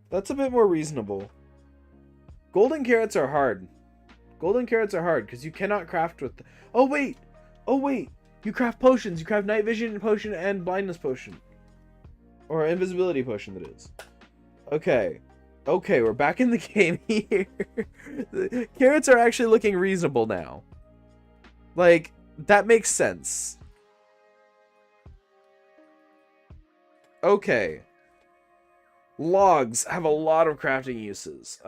That's a bit more reasonable. Golden carrots are hard. Golden carrots are hard because you cannot craft with... Oh, wait. You craft potions. You craft night vision potion and blindness potion. Or invisibility potion, that is. Okay, we're back in the game here. The carrots are actually looking reasonable now. Like, that makes sense. Okay. Logs have a lot of crafting uses.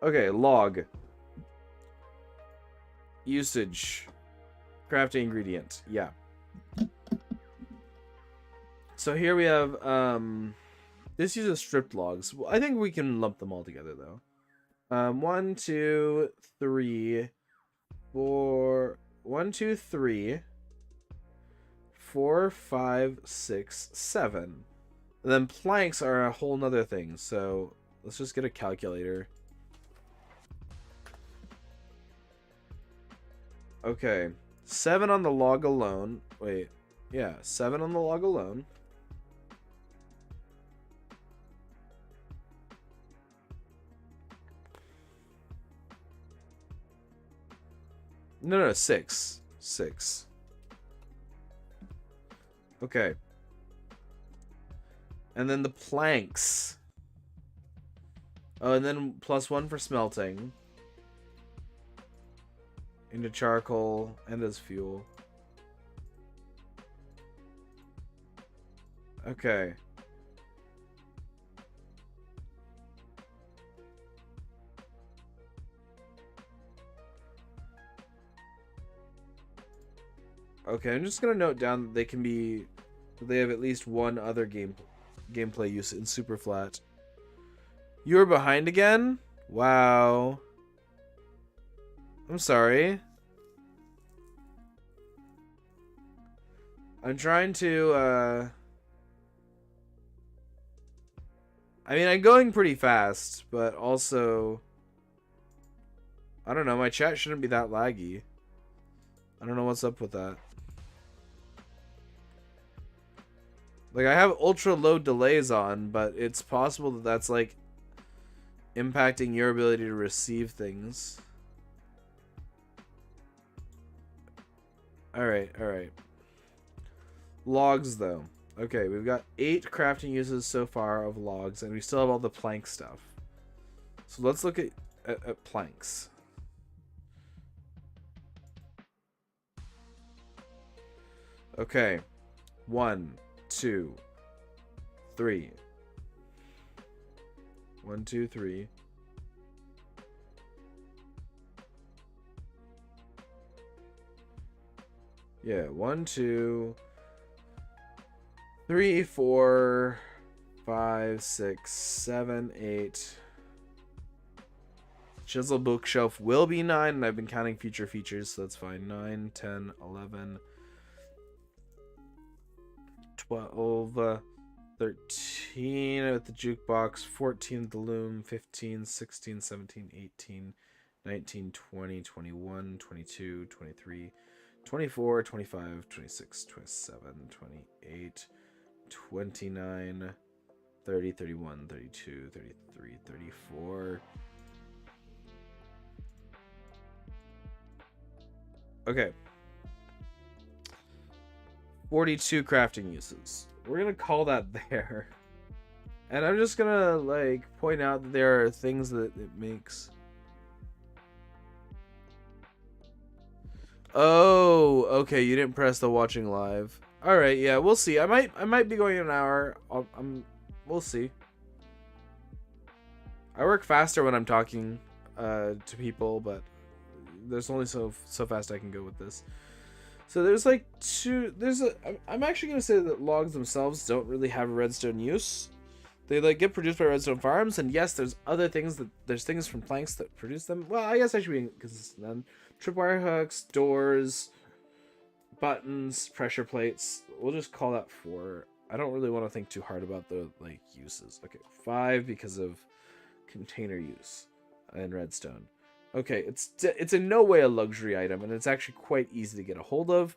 Okay, log. Usage. Crafting ingredient. Yeah. So here we have, this uses stripped logs. I think we can lump them all together, though. 1, 2, 3, 4, 1, 2, 3, 4, 5, 6, 7. And then planks are a whole nother thing, so let's just get a calculator. Okay, 7 on the log alone. Wait, yeah, 7 on the log alone. No, 6. 6. Okay. And then the planks. Oh, and then +1 for smelting. Into charcoal and as fuel. Okay. Okay, I'm just gonna note down that they have at least one other gameplay use in super flat. You're behind again? Wow. I'm sorry. I'm trying to I mean, I'm going pretty fast, but also I don't know, my chat shouldn't be that laggy. I don't know what's up with that. Like, I have ultra low delays on, but it's possible that that's, like, impacting your ability to receive things. Alright, alright. Logs, though. Okay, we've got 8 crafting uses so far of logs, and we still have all the plank stuff. So let's look at planks. Okay. 1, 2, 3. 1, 2, 3. Yeah, 1, 2, 3, 4, 5, 6, 7, 8. Chisel bookshelf will be 9, and I've been counting future features, so that's fine. 9, 10, 11, 12, 13 with the jukebox, 14 with the loom, 15, 16, 17, 18, 19, 20, 21, 22, 23, 24, 25, 26, 27, 28, 29, 30, 31, 32, 33, 34. Okay. 42 crafting uses. We're gonna call that there. And I'm just gonna, like, point out that there are things that it makes. Oh, okay, you didn't press the watching live. Alright, yeah, we'll see. I might be going an hour. We'll see. I work faster when I'm talking to people, but there's only so fast I can go with this. So there's like I'm actually going to say that logs themselves don't really have a redstone use. They like get produced by redstone farms, and yes, there's things from planks that produce them. Well, I guess I should be consistent then. Tripwire hooks, doors, buttons, pressure plates. We'll just call that 4. I don't really want to think too hard about the like uses. Okay, 5 because of container use and redstone. Okay, it's in no way a luxury item, and it's actually quite easy to get a hold of.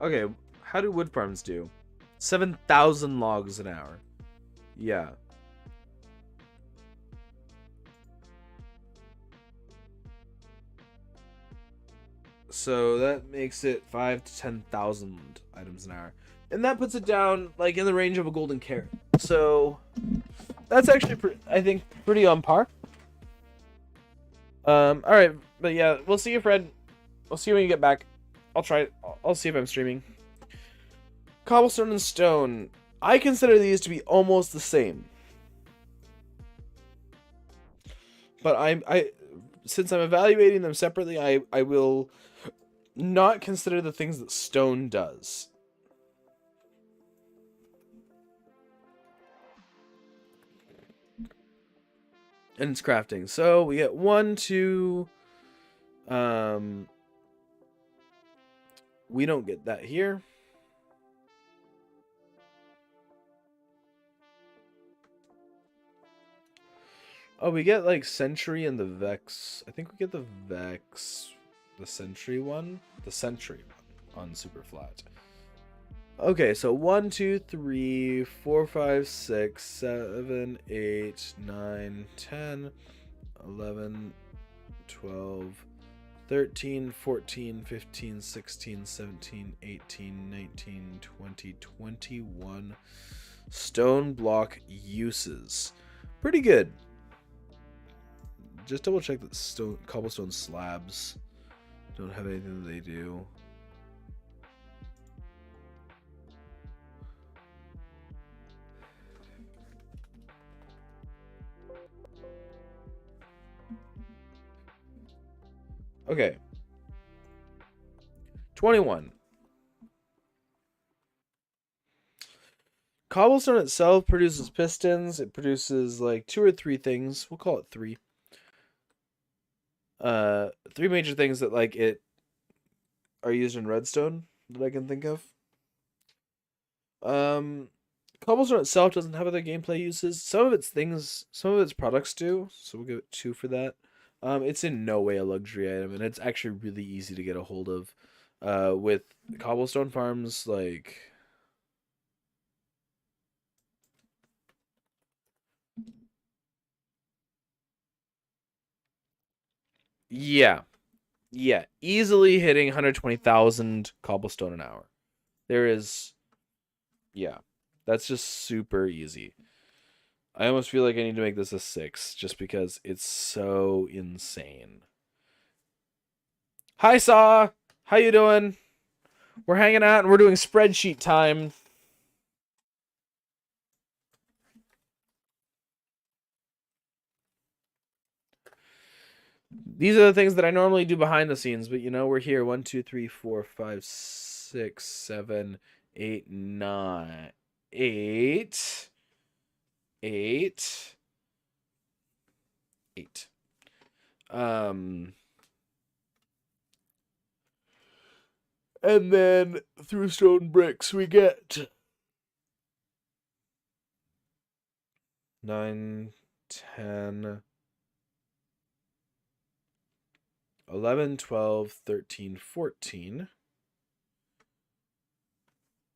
Okay, how do wood farms do? 7,000 logs an hour. Yeah. So that makes it 5 to 10,000 items an hour, and that puts it down like in the range of a golden carrot. So that's actually, I think, pretty on par. All right, but yeah, we'll see you, Fred. We'll see you when you get back. I'll see if I'm streaming. Cobblestone and stone. I consider these to be almost the same, but since I'm evaluating them separately, I will not consider the things that stone does. And it's crafting. So we get 1, 2. We don't get that here. Oh, we get like Sentry and the Vex. I think we get the Vex, the Sentry one, on super flat. Okay, so 1, 2, 3, 4, 5, 6, 7, 8, 9, 10, 11, 12, 13, 14, 15, 16, 17, 18, 19, 20, 21 stone block uses. Pretty good. Just double check that cobblestone slabs don't have anything that they do. Okay. 21. Cobblestone itself produces pistons. It produces like 2 or 3 things. We'll call it 3. 3 major things that like it are used in redstone that I can think of. Cobblestone itself doesn't have other gameplay uses. Some of its products do, so we'll give it 2 for that. It's in no way a luxury item, and it's actually really easy to get a hold of. With cobblestone farms, like yeah, easily hitting 120,000 cobblestone an hour. There is, yeah, that's just super easy. I almost feel like I need to make this a 6 just because it's so insane. Hi, Saw. How you doing? We're hanging out and we're doing spreadsheet time. These are the things that I normally do behind the scenes, but you know, we're here. 1, 2, 3, 4, 5, 6, 7, 8, 9, 8, 8, 8. And then through stone bricks we get 9, 10, 11, 12, 13, 14.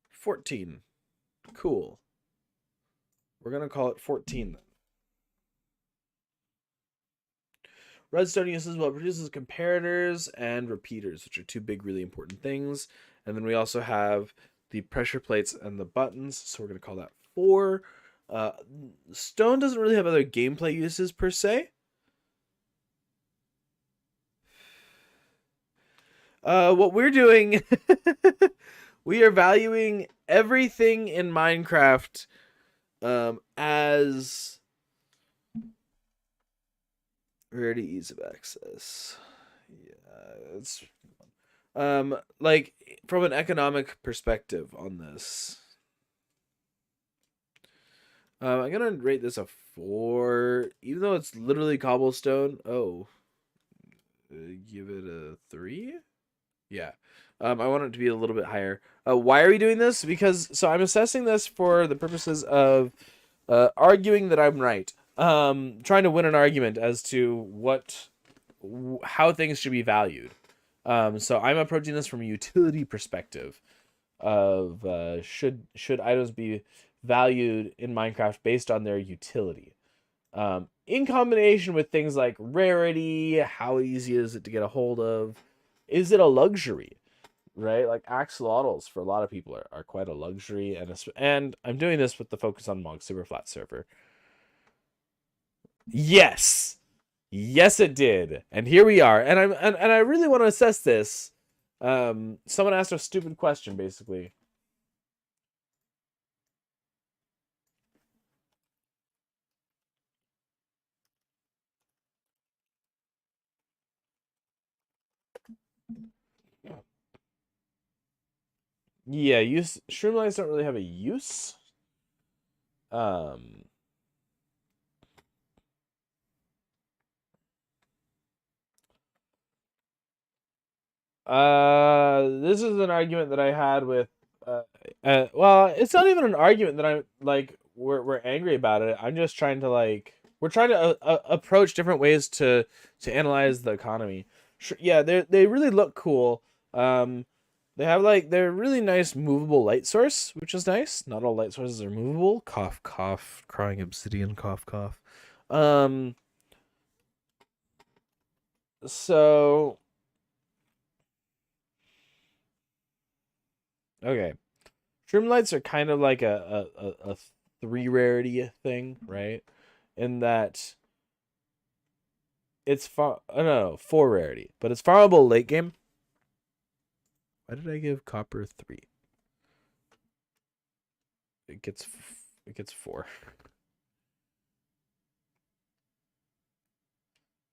14. Cool. We're going to call it 14 then. Redstone uses what produces comparators and repeaters, which are 2 big, really important things. And then we also have the pressure plates and the buttons, so we're going to call that 4. Stone doesn't really have other gameplay uses per se. What we're doing, we are valuing everything in Minecraft as rarity, ease of access. Yeah, it's like from an economic perspective on this. I'm gonna rate this a 4, even though it's literally cobblestone. Oh, give it a 3. Yeah. I want it to be a little bit higher. Why are we doing this? Because I'm assessing this for the purposes of arguing that I'm right. Trying to win an argument as to how things should be valued. So I'm approaching this from a utility perspective of should items be valued in Minecraft based on their utility. In combination with things like rarity, how easy is it to get a hold of? Is it a luxury? Right? Like axolotls for a lot of people are quite a luxury, and I'm doing this with the focus on Mog Superflat server. Yes. Yes, it did. And here we are. And I really want to assess this. Someone asked a stupid question, basically. Yeah, Shroomlights don't really have a use. This is an argument that I had with well, it's not even an argument that I'm like we're angry about it. I'm just trying to we're trying to approach different ways to analyze the economy. Sure, yeah, they really look cool. They have they're really nice movable light source, which is nice. Not all light sources are movable. Cough, cough, crying obsidian, cough, cough. So okay. Shroomlights are kind of like a 3 rarity thing, right? In that it's no, 4 rarity, but it's farmable late game. Why did I give copper 3? It gets 4.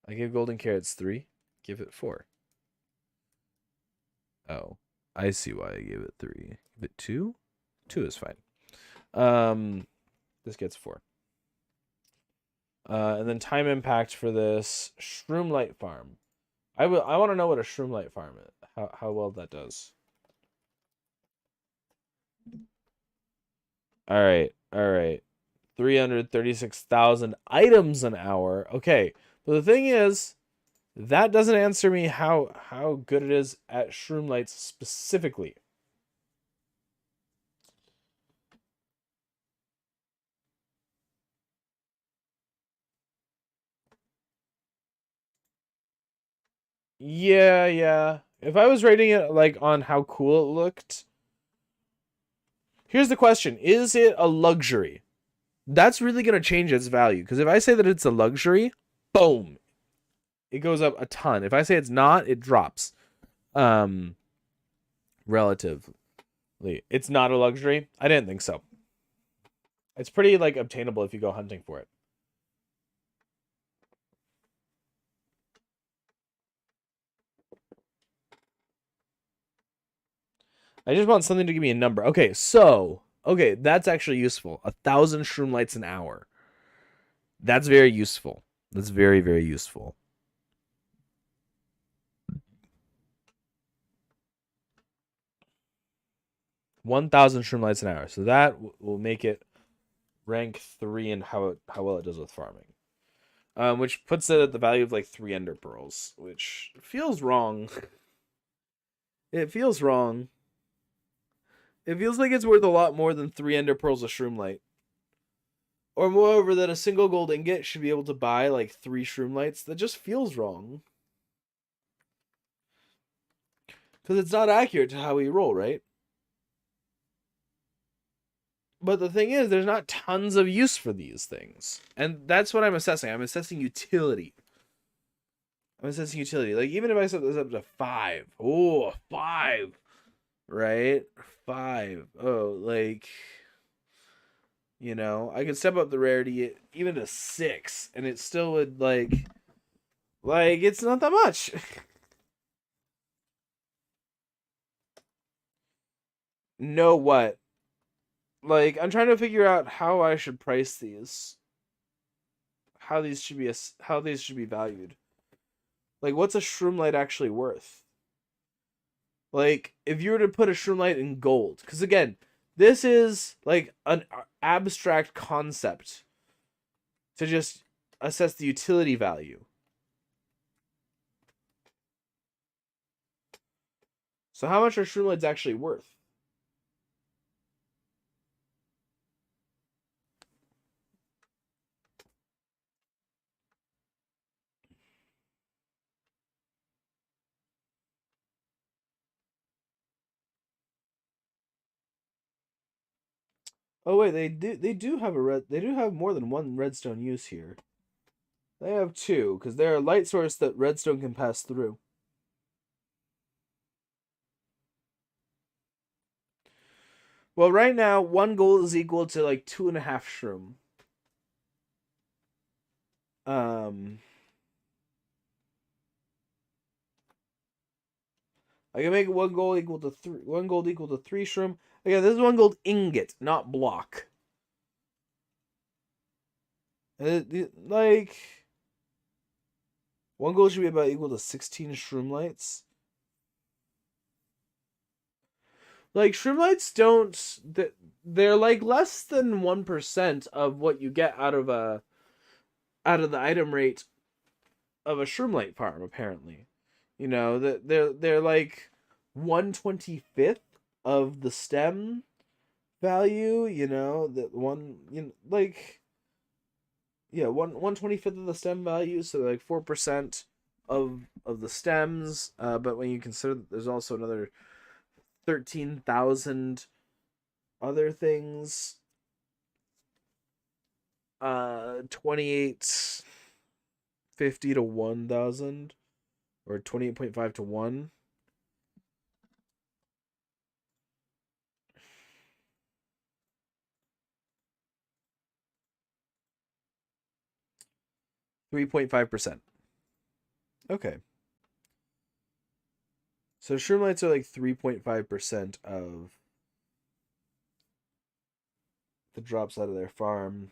I gave golden carrots 3. Give it 4. Oh, I see why I gave it 3. Give it 2? 2 is fine. This gets 4. And then time impact for this Shroomlight Farm. I want to know what a Shroomlight Farm is. How well that does. All right. 336,000 items an hour. Okay. But the thing is, that doesn't answer me how good it is at Shroomlights specifically. Yeah. If I was rating it like on how cool it looked, here's the question: is it a luxury? That's really gonna change its value. Because if I say that it's a luxury, boom, it goes up a ton. If I say it's not, it drops. Relatively, it's not a luxury. I didn't think so. It's pretty like obtainable if you go hunting for it. I just want something to give me a number. Okay, that's actually useful. 1,000 Shroomlights an hour. That's very useful. That's very, very useful. $1,000 Shroomlights an hour. So that will make it rank 3 in how well it does with farming. Which puts it at the value of like 3 Ender Pearls, which feels wrong. It feels wrong. It feels like it's worth a lot more than 3 Ender Pearls of Shroomlight. Or moreover, that a single gold ingot should be able to buy like 3 Shroomlights. That just feels wrong. Because it's not accurate to how we roll, right? But the thing is, there's not tons of use for these things. And that's what I'm assessing. I'm assessing utility. Like, even if I set this up to 5. Oh, 5. Right? 5. Oh, like... You know, I could step up the rarity even to 6. And it still would, like... Like, it's not that much. Know what? Like, I'm trying to figure out how I should price these. How these should be valued. Like, what's a Shroomlight actually worth? Like, if you were to put a Shroomlight in gold, because again, this is like an abstract concept to just assess the utility value. So how much are Shroomlights actually worth? Oh wait, they do have more than one redstone use here. They have 2, because they're a light source that redstone can pass through. Well, right now, 1 gold is equal to like 2.5 shroom. I can make 1 gold equal to 3. 1 gold equal to 3 shroom. Again, this is 1 gold ingot, not block. Like 1 gold should be about equal to 16 Shroomlights. Like Shroomlights don't. They're like less than 1% of what you get out of the item rate of a Shroomlight farm. Apparently, you know that they're like 1/25th of the stem value. You know that one. You know, like. Yeah, 1/25th of the stem value, so like 4% of the stems. But when you consider that there's also another 13,000 other things, 2850 to 1,000, or 28.5 to 1. $3.5%. Okay. So Shroomlights are like 3.5% of the drops out of their farm.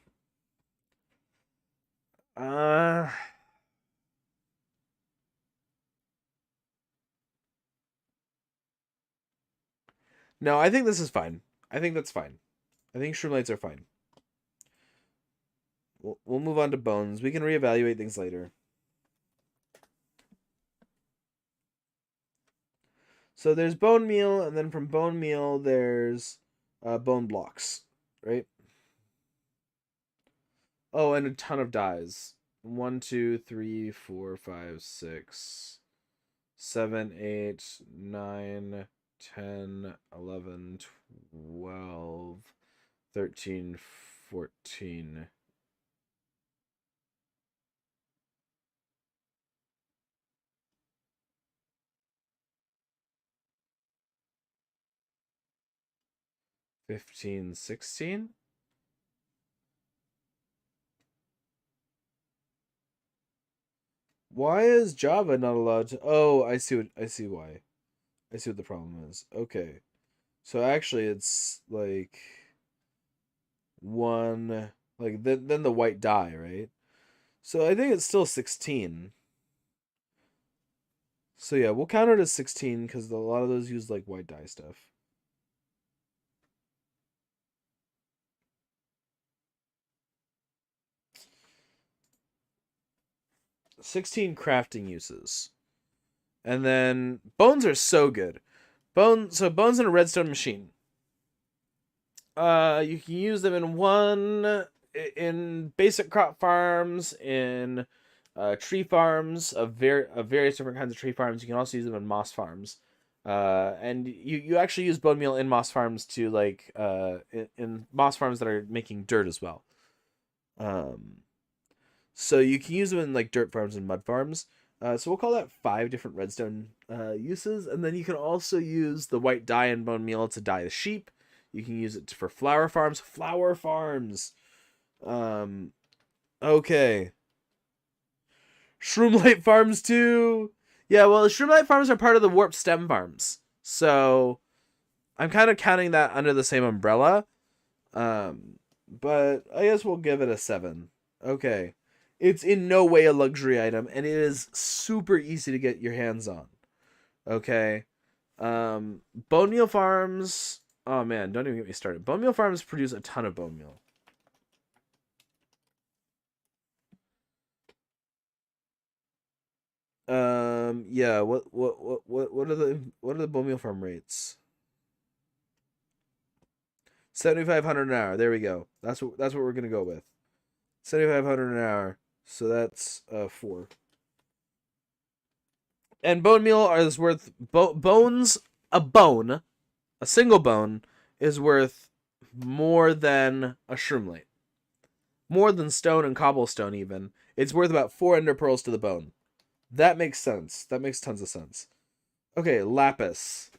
No, I think this is fine. I think that's fine. I think Shroomlights are fine. We'll move on to bones. We can reevaluate things later. So there's bone meal, and then from bone meal there's bone blocks, right? Oh, and a ton of dyes. 1, 2, 3, 4, 5, 6, 7, 8, 9, 10, 11, 12, 13, 14. $15, $16. Why is Java not allowed to? Oh, I see why. I see what the problem is. Okay. So actually it's like one, like then the white dye, right? So I think it's still 16. So yeah, we'll count it as 16 because a lot of those use like white dye stuff. $16 crafting uses. And then bones are so good. Bones in a redstone machine. You can use them in basic crop farms, in tree farms of various different kinds of tree farms. You can also use them in moss farms. And you actually use bone meal in moss farms to like in moss farms that are making dirt as well. So you can use them in like dirt farms and mud farms. So we'll call that 5 different redstone uses, and then you can also use the white dye in bone meal to dye the sheep. You can use it for flower farms. Flower farms. Okay. Shroomlight farms too. Yeah, well, Shroomlight farms are part of the warp stem farms, so I'm kind of counting that under the same umbrella. But I guess we'll give it a 7. Okay. It's in no way a luxury item, and it is super easy to get your hands on. Okay. Bone meal farms. Oh man, don't even get me started. Bone meal farms produce a ton of bone meal. Yeah, what are the bone meal farm rates? 7,500 an hour. There we go. That's what we're gonna go with. 7,500 an hour. So that's 4. And bone meal is worth bones. A single bone is worth more than a shroomlight. More than stone and cobblestone even. It's worth about 4 ender pearls to the bone. That makes sense. That makes tons of sense. Okay, lapis.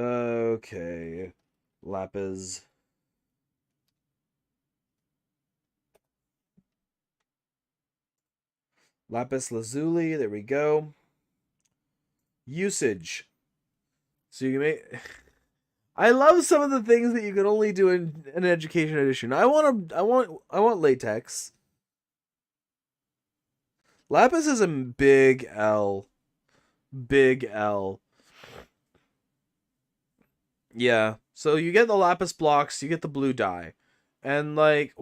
Okay. Lapis. Lapis lazuli. There we go. Usage. So you can make. I love some of the things that you can only do in an education edition. I want latex. Lapis is a big L. Big L. Yeah. So you get the lapis blocks, you get the blue dye. And like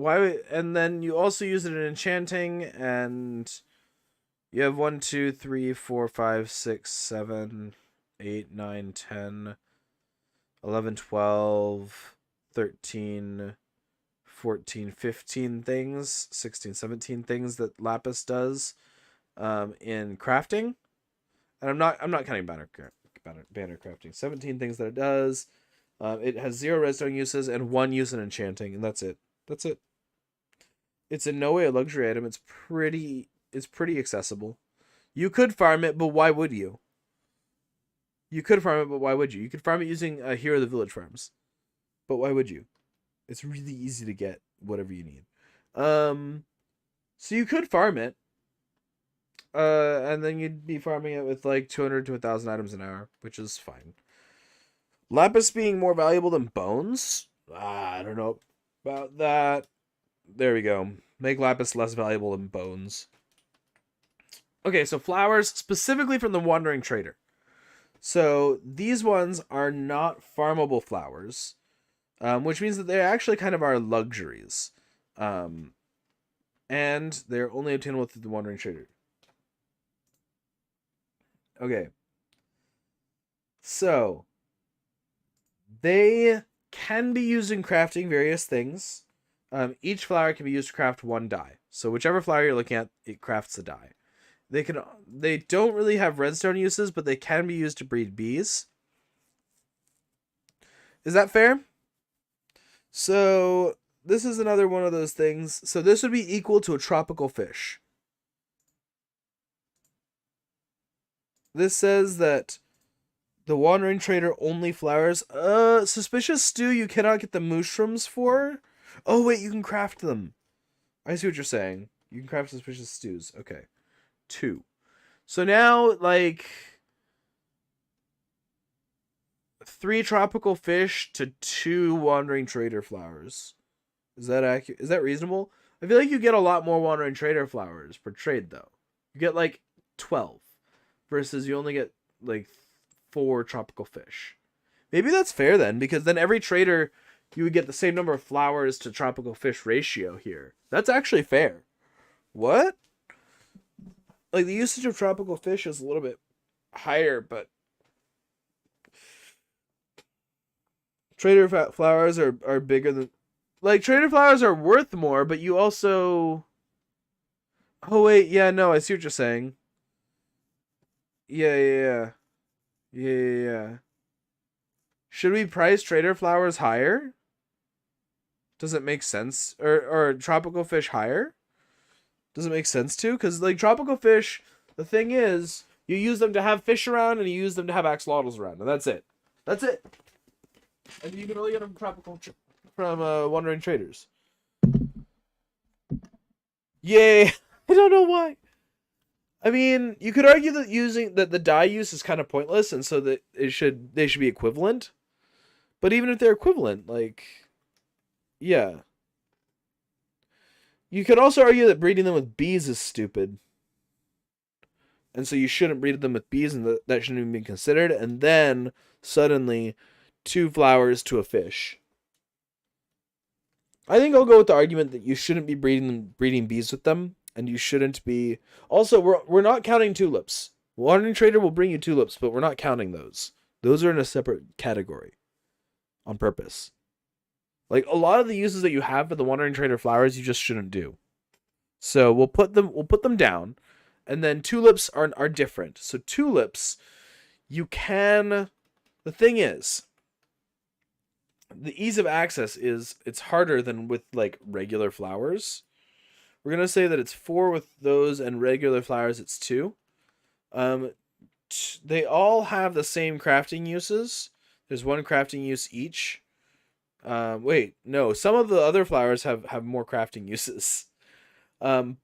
and then you also use it in enchanting, and you have 1, 2, 3, 4, 5, 6, 7, 8, 9, 10, 11, 12, 13, 14, 15 things, 16, 17 things that lapis does in crafting. And I'm not counting banner crafting. 17 things that it does. It has 0 redstone uses and 1 use in enchanting, and that's it. That's it. It's in no way a luxury item. It's pretty accessible. You could farm it, but why would you? You could farm it, but why would you? You could farm it using Hero of the Village farms. But why would you? It's really easy to get whatever you need. So you could farm it. And then you'd be farming it with like 200 to 1,000 items an hour, which is fine. Lapis being more valuable than bones? I don't know about that. There we go. Make lapis less valuable than bones. Okay, so flowers, specifically from the Wandering Trader. So these ones are not farmable flowers, which means that they actually kind of are luxuries. And they're only obtainable through the Wandering Trader. Okay. So they can be used in crafting various things. Each flower can be used to craft one dye. So whichever flower you're looking at, it crafts a dye. They don't really have redstone uses, but they can be used to breed bees. Is that fair? So this is another one of those things. So this would be equal to a tropical fish. This says that the Wandering Trader only flowers. Suspicious stew you cannot get the mushrooms for. Oh wait, you can craft them. I see what you're saying. You can craft suspicious stews. Okay. 2. So now, like, 3 tropical fish to 2 Wandering Trader flowers. Is that accurate? Is that reasonable? I feel like you get a lot more Wandering Trader flowers per trade, though. You get, like, 12. Versus you only get, like, 4 tropical fish. Maybe that's fair, then, because then every trader, you would get the same number of flowers to tropical fish ratio here. That's actually fair. What? Like, the usage of tropical fish is a little bit higher, but trader flowers are bigger than... Like, trader flowers are worth more, but you also... Oh, wait, yeah, no, I see what you're saying. Yeah. Should we price trader flowers higher? Does it make sense? Or tropical fish higher? Does it make sense to? Because, like, tropical fish, the thing is, you use them to have fish around and you use them to have axolotls around, and that's it. That's it. And you can only get them from Wandering Traders. Yay! I don't know why. I mean, you could argue that the dye use is kind of pointless, and so that they should be equivalent. But even if they're equivalent, like, yeah. You could also argue that breeding them with bees is stupid. And so you shouldn't breed them with bees, and that shouldn't even be considered. And then, suddenly, 2 flowers to a fish. I think I'll go with the argument that you shouldn't be breeding bees with them. And you shouldn't be... Also, we're not counting tulips. Wandering Trader will bring you tulips, but we're not counting those. Those are in a separate category. On purpose. Like, a lot of the uses that you have for the Wandering Trader flowers, you just shouldn't do. So we'll put them down. And then tulips are different. So tulips, you can... The thing is, the ease of access is... It's harder than with, like, regular flowers. We're going to say that it's 4 with those, and regular flowers it's 2. They all have the same crafting uses. There's 1 crafting use each. Wait, no. Some of the other flowers have more crafting uses. Well,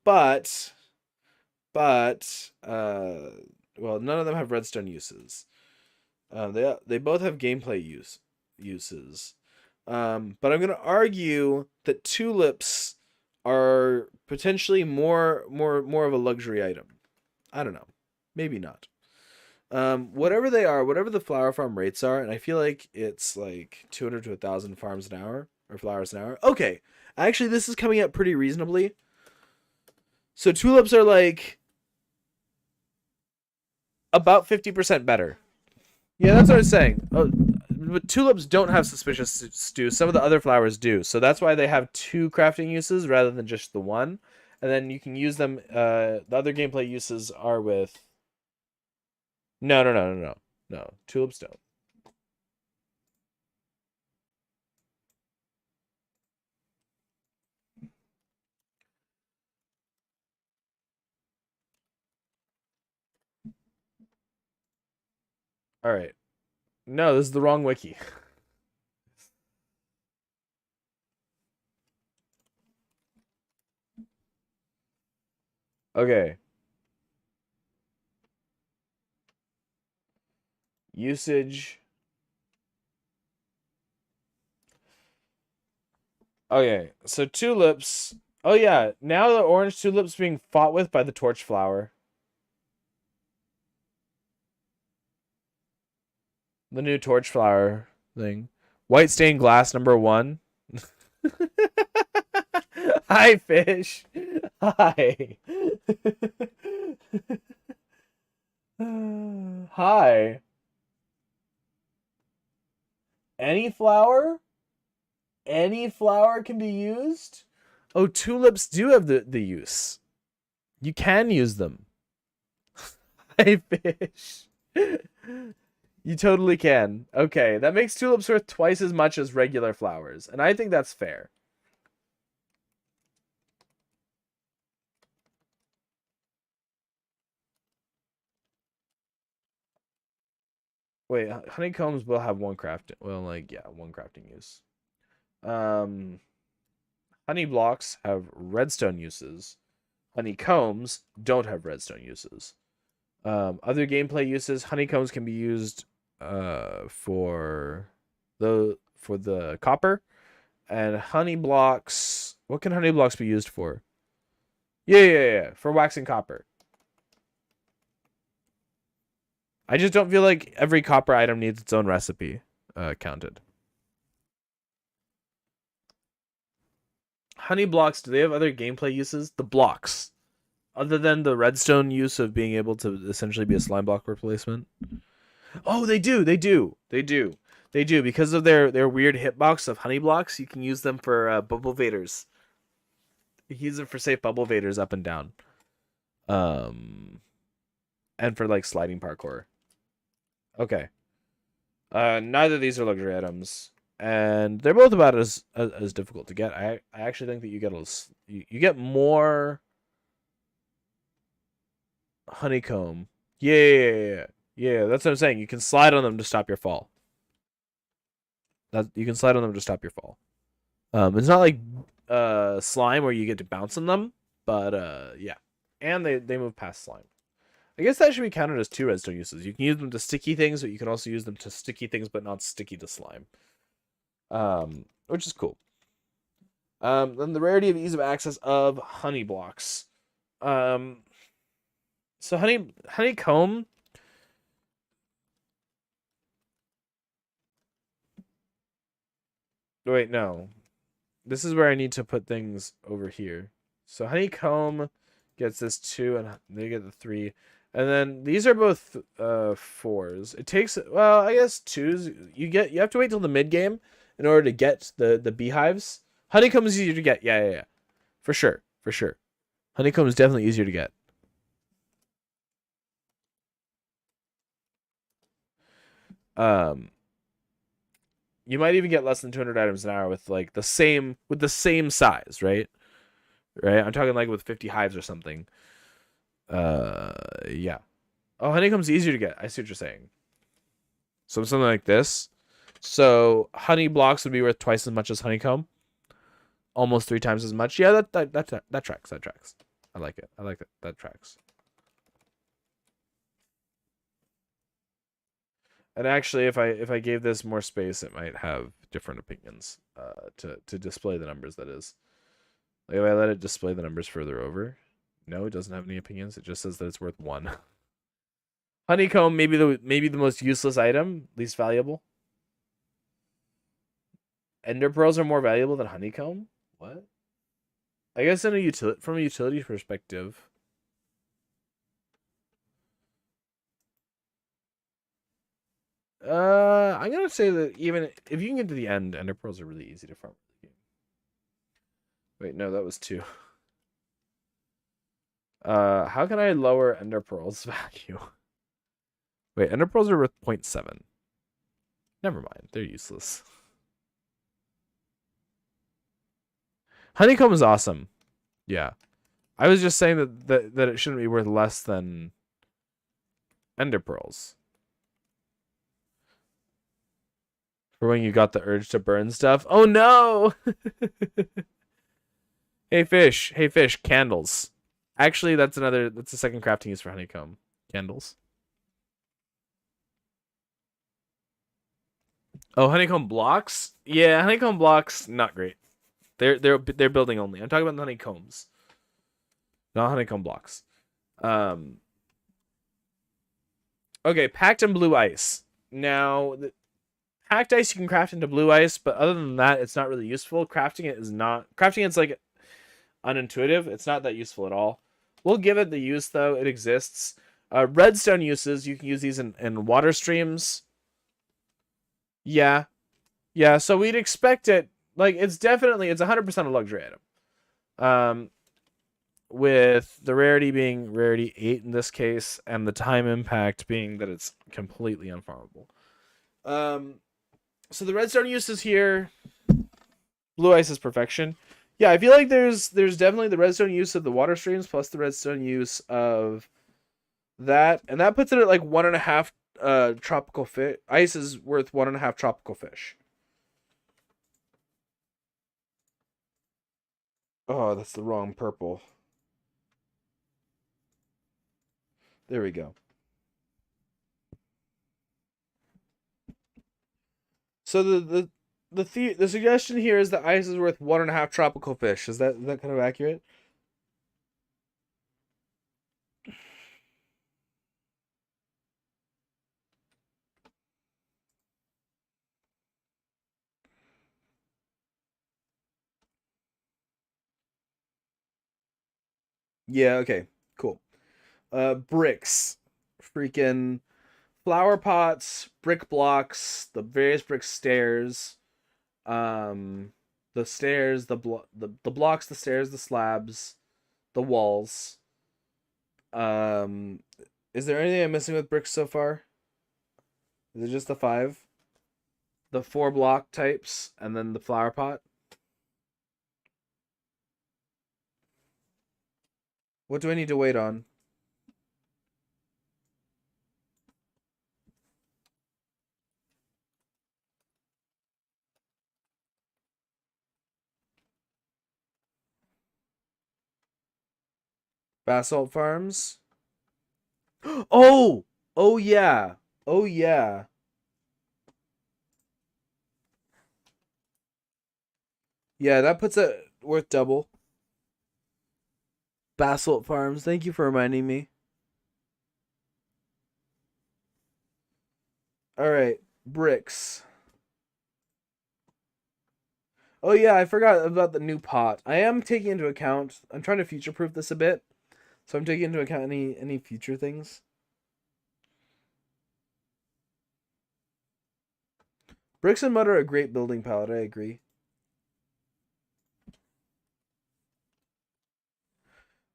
none of them have redstone uses. They both have gameplay uses. But I'm going to argue that tulips are potentially more of a luxury item. I don't know. Maybe not. Whatever they are, whatever the flower farm rates are, and I feel like it's like 200 to 1,000 farms an hour, or flowers an hour. Okay. Actually, this is coming up pretty reasonably. So tulips are like about 50% better. Yeah, that's what I was saying. But tulips don't have suspicious stew. Some of the other flowers do. So that's why they have 2 crafting uses rather than just the 1. And then you can use them. The other gameplay uses are with... No. Tulips don't. All right. No, this is the wrong wiki. Okay. Usage. Okay, so tulips. Oh yeah, now the orange tulips being fought with by the torch flower. The new torch flower thing. White stained glass #1. Hi, fish. Hi. Hi. Any flower? Any flower can be used? Oh, tulips do have the use. You can use them. Hi, fish. You totally can. Okay, that makes tulips worth twice as much as regular flowers, and I think that's fair. Wait, honeycombs will have one crafting. Well, like, yeah, one crafting use. Honey blocks have redstone uses. Honeycombs don't have redstone uses. Other gameplay uses, honeycombs can be used for the copper, and honey blocks. What can honey blocks be used for? Yeah. For waxing copper. I just don't feel like every copper item needs its own recipe counted. Honey blocks, do they have other gameplay uses? The blocks. Other than the redstone use of being able to essentially be a slime block replacement. Oh, they do. Because of their weird hitbox of honey blocks, you can use them for bubble vaders. You can use them for safe bubble vaders up and down. And for like sliding parkour. Okay. Neither of these are luxury items, and they're both about as difficult to get. I actually think that you get more honeycomb. Yeah. That's what I'm saying. You can slide on them to stop your fall. You can slide on them to stop your fall. It's not like slime where you get to bounce on them, but yeah, and they move past slime. I guess that should be counted as 2 redstone uses. You can use them to sticky things, but you can also use them to sticky things, but not sticky to slime. Which is cool. Then the rarity of ease of access of honey blocks. So honeycomb. Wait, no. This is where I need to put things over here. So honeycomb gets this 2, and they get the 3. And then these are both 4s. It takes, well, I guess 2s. You have to wait till the mid game in order to get the beehives. Honeycomb is easier to get. Yeah. For sure. Honeycomb is definitely easier to get. You might even get less than 200 items an hour with like the same size, right? I'm talking like with 50 hives or something. Yeah. Oh, honeycomb's easier to get. I see what you're saying. So something like this. So honey blocks would be worth twice as much as honeycomb. Almost 3 times as much. Yeah, that tracks. That tracks. I like it. That tracks. And actually, if I gave this more space, it might have different opinions. To display the numbers. That is. Like if I let it display the numbers further over. No, it doesn't have any opinions. It just says that it's worth 1. Honeycomb, maybe the most useless item, least valuable. Ender pearls are more valuable than honeycomb. What? I guess from a utility perspective. I'm gonna say that even if you can get to the end, ender pearls are really easy to farm. Wait, no, that was 2. How can I lower ender pearls value? Wait, ender pearls are worth 0.7. Never mind, they're useless. Honeycomb is awesome. Yeah. I was just saying that it shouldn't be worth less than ender pearls. For when you got the urge to burn stuff. Oh no! Hey fish, candles. Actually, that's a second crafting use for honeycomb. Candles. Oh, honeycomb blocks? Yeah, honeycomb blocks, not great. They're building only. I'm talking about the honeycombs. Not honeycomb blocks. Okay, packed and blue ice. Now, packed ice you can craft into blue ice, but other than that, it's not really useful. Crafting it's like unintuitive. It's not that useful at all. We'll give it the use though. It exists. Redstone uses, you can use these in water streams. Yeah. Yeah, so we'd expect it, like, it's 100% a luxury item. With the rarity being rarity 8 in this case, and the time impact being that it's completely unfarmable. So the redstone uses here, blue ice is perfection. Yeah, I feel like there's definitely the redstone use of the water streams plus the redstone use of that, and that puts it at like 1.5 tropical fish. Ice is worth 1.5 tropical fish. Oh, that's the wrong purple. There we go. So the suggestion here is that ice is worth 1.5 tropical fish. Is that kind of accurate? Yeah, okay. Cool. Bricks. Freaking flower pots, brick blocks, the various brick stairs, the stairs, the blocks, the stairs, the slabs, the walls. Is there anything I'm missing with bricks so far? Is it just the 5? The 4 block types and then the flower pot? What do I need to wait on? Basalt Farms? Oh! Oh yeah. Oh yeah. Yeah, that puts it worth double. Basalt Farms, thank you for reminding me. Alright, bricks. Oh yeah, I forgot about the new pot. I am taking into account, I'm trying to future-proof this a bit. So I'm taking into account any future things. Bricks and mud are a great building palette, I agree.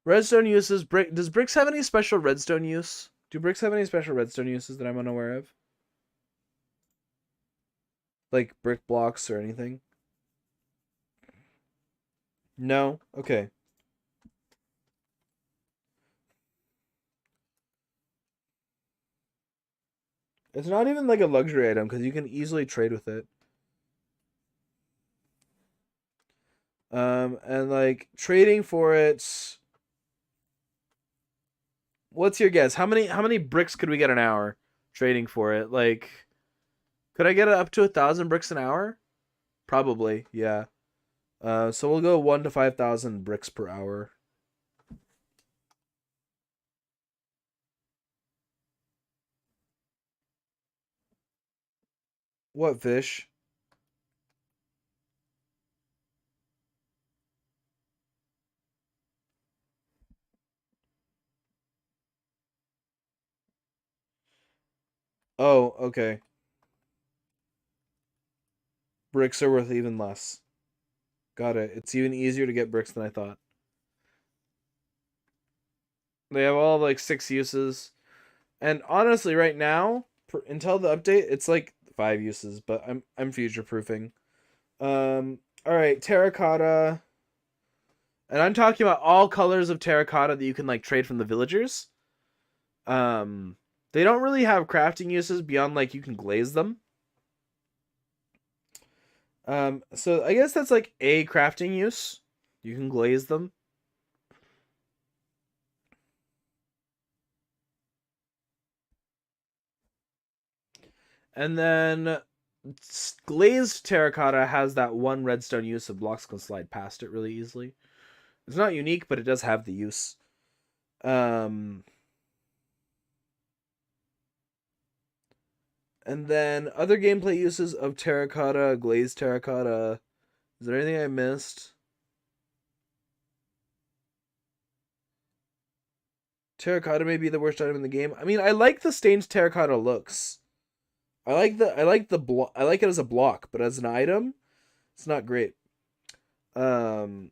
Redstone uses brick. Does bricks have any special redstone use? Do bricks have any special redstone uses that I'm unaware of? Like brick blocks or anything? No? Okay. It's not even like a luxury item because you can easily trade with it. And like trading for it. What's your guess? How many bricks could we get an hour trading for it? Like, could I get it up to 1,000 bricks an hour? Probably, yeah. So we'll go 1 to 5,000 bricks per hour. What fish? Oh, okay. Bricks are worth even less. Got it. It's even easier to get bricks than I thought. They have all like 6 uses. And honestly, right now, until the update, it's like 5 uses, but I'm future proofing. All right, terracotta. And I'm talking about all colors of terracotta that you can like trade from the villagers. They don't really have crafting uses beyond like you can glaze them. So I guess that's like a crafting use. You can glaze them. And then glazed terracotta has that one redstone use, so blocks can slide past it really easily. It's not unique, but it does have the use. And then other gameplay uses of terracotta, glazed terracotta. Is there anything I missed? Terracotta may be the worst item in the game. I mean, I like the stained terracotta looks. I like it as a block, but as an item, it's not great. It's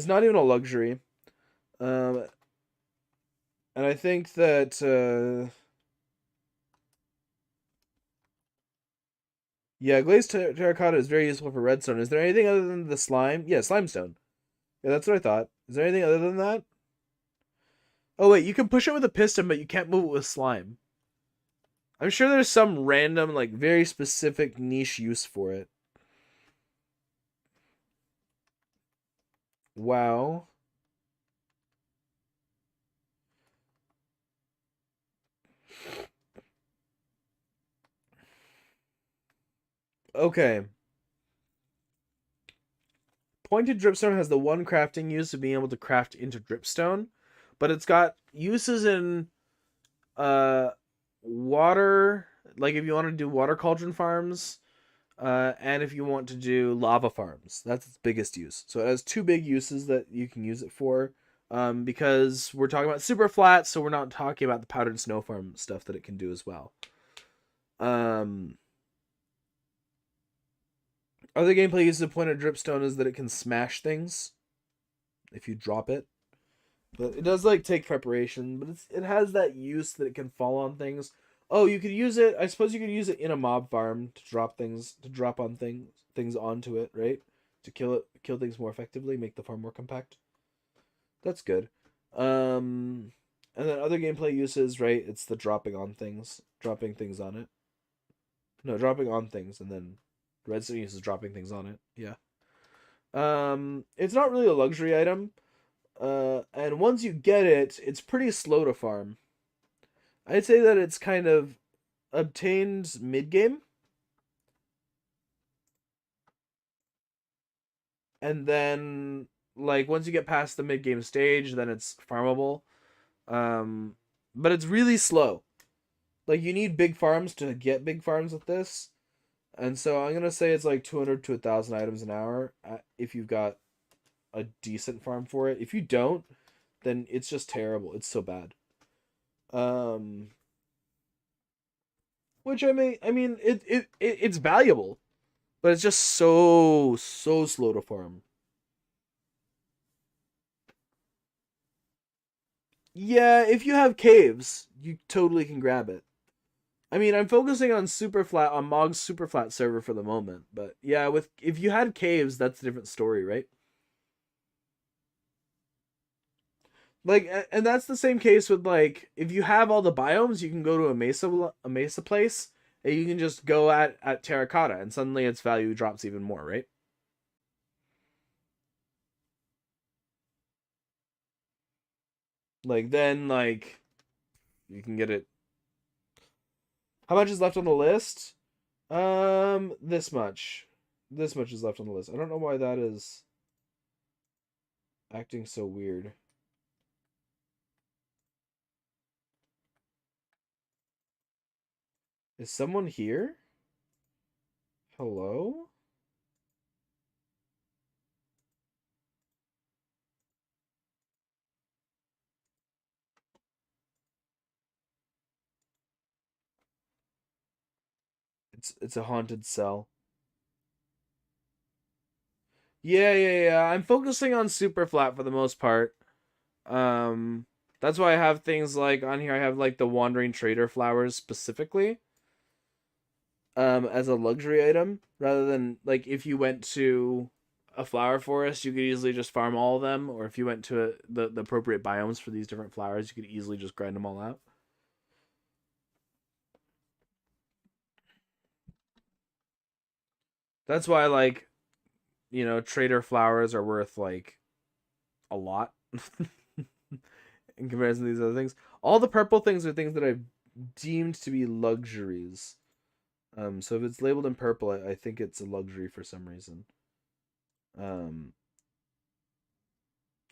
not even a luxury. And I think that yeah, glazed terracotta is very useful for redstone. Is there anything other than the slime? Yeah, slimestone. Yeah, that's what I thought. Is there anything other than that? Oh wait, you can push it with a piston, but you can't move it with slime. I'm sure there's some random, like, very specific niche use for it. Wow. Okay. Pointed dripstone has the one crafting use of being able to craft into dripstone, but it's got uses in water, like if you want to do water cauldron farms, and if you want to do lava farms. That's its biggest use. So it has two big uses that you can use it for. Because we're talking about super flat, so we're not talking about the powdered snow farm stuff that it can do as well. Other gameplay uses of pointed dripstone is that it can smash things if you drop it. But it does like take preparation, but it has that use that it can fall on things. Oh, you could use it. I suppose you could use it in a mob farm to drop on things onto it, right? To kill things more effectively, make the farm more compact. That's good. And then other gameplay uses, right? It's the dropping things on it. No, dropping on things, and then redstone uses dropping things on it. Yeah. It's not really a luxury item. And once you get it, it's pretty slow to farm. I'd say that it's kind of obtained mid-game. And then, like, once you get past the mid-game stage, then it's farmable. But it's really slow. Like, you need big farms to get big farms with this. And so I'm going to say it's like 200 to 1,000 items an hour if you've got a decent farm for it. If you don't, then it's just terrible. It's so bad. Which I mean it's valuable, but it's just so slow to farm. Yeah, if you have caves, you totally can grab it. I mean, I'm focusing on Mog's super flat server for the moment, but yeah, if you had caves, that's a different story, right? Like, and that's the same case with, like, if you have all the biomes, you can go to a mesa place, and you can just go at terracotta, and suddenly its value drops even more, right? Like, then, like, you can get it. How much is left on the list? This much. This much is left on the list. I don't know why that is acting so weird. Is someone here? Hello? It's a haunted cell. Yeah. I'm focusing on super flat for the most part. Um, that's why I have things like on here. I have like the wandering trader flowers specifically. As a luxury item, rather than like if you went to a flower forest, you could easily just farm all of them, or if you went to the appropriate biomes for these different flowers, you could easily just grind them all out. That's why, like, trader flowers are worth like a lot in comparison to these other things. All the purple things are things that I've deemed to be luxuries. So if it's labeled in purple, I think it's a luxury for some reason.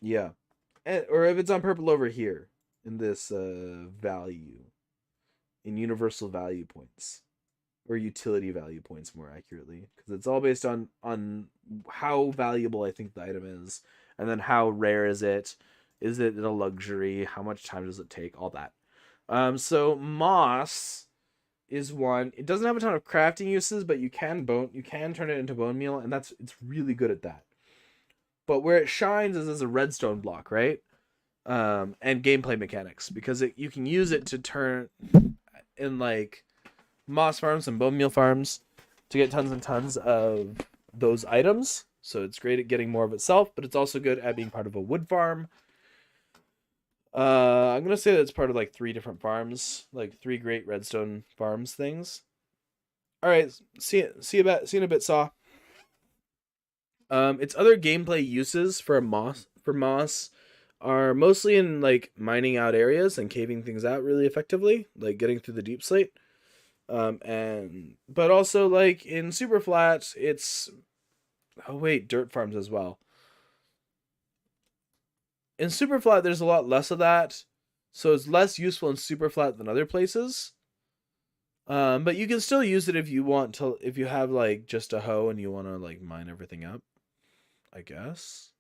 Yeah, or if it's on purple over here in this value, in universal value points, or utility value points more accurately, because it's all based on how valuable I think the item is, and then how rare is it a luxury, how much time does it take, all that. So moss is one. It doesn't have a ton of crafting uses, but you can turn it into bone meal, and it's really good at that. But where it shines is as a redstone block, right? And gameplay mechanics, because you can use it to turn in like moss farms and bone meal farms to get tons and tons of those items. So it's great at getting more of itself, but it's also good at being part of a wood farm. I'm gonna say that it's part of like 3 different farms, like 3 great redstone farms things. All right, see you in a bit, Saw. Its other gameplay uses for moss are mostly in like mining out areas and caving things out really effectively, like getting through the deep slate. But also like in Superflat, it's dirt farms as well. In Superflat, there's a lot less of that, so it's less useful in Superflat than other places. But you can still use it if you want to, if you have like just a hoe and you want to like mine everything up, I guess.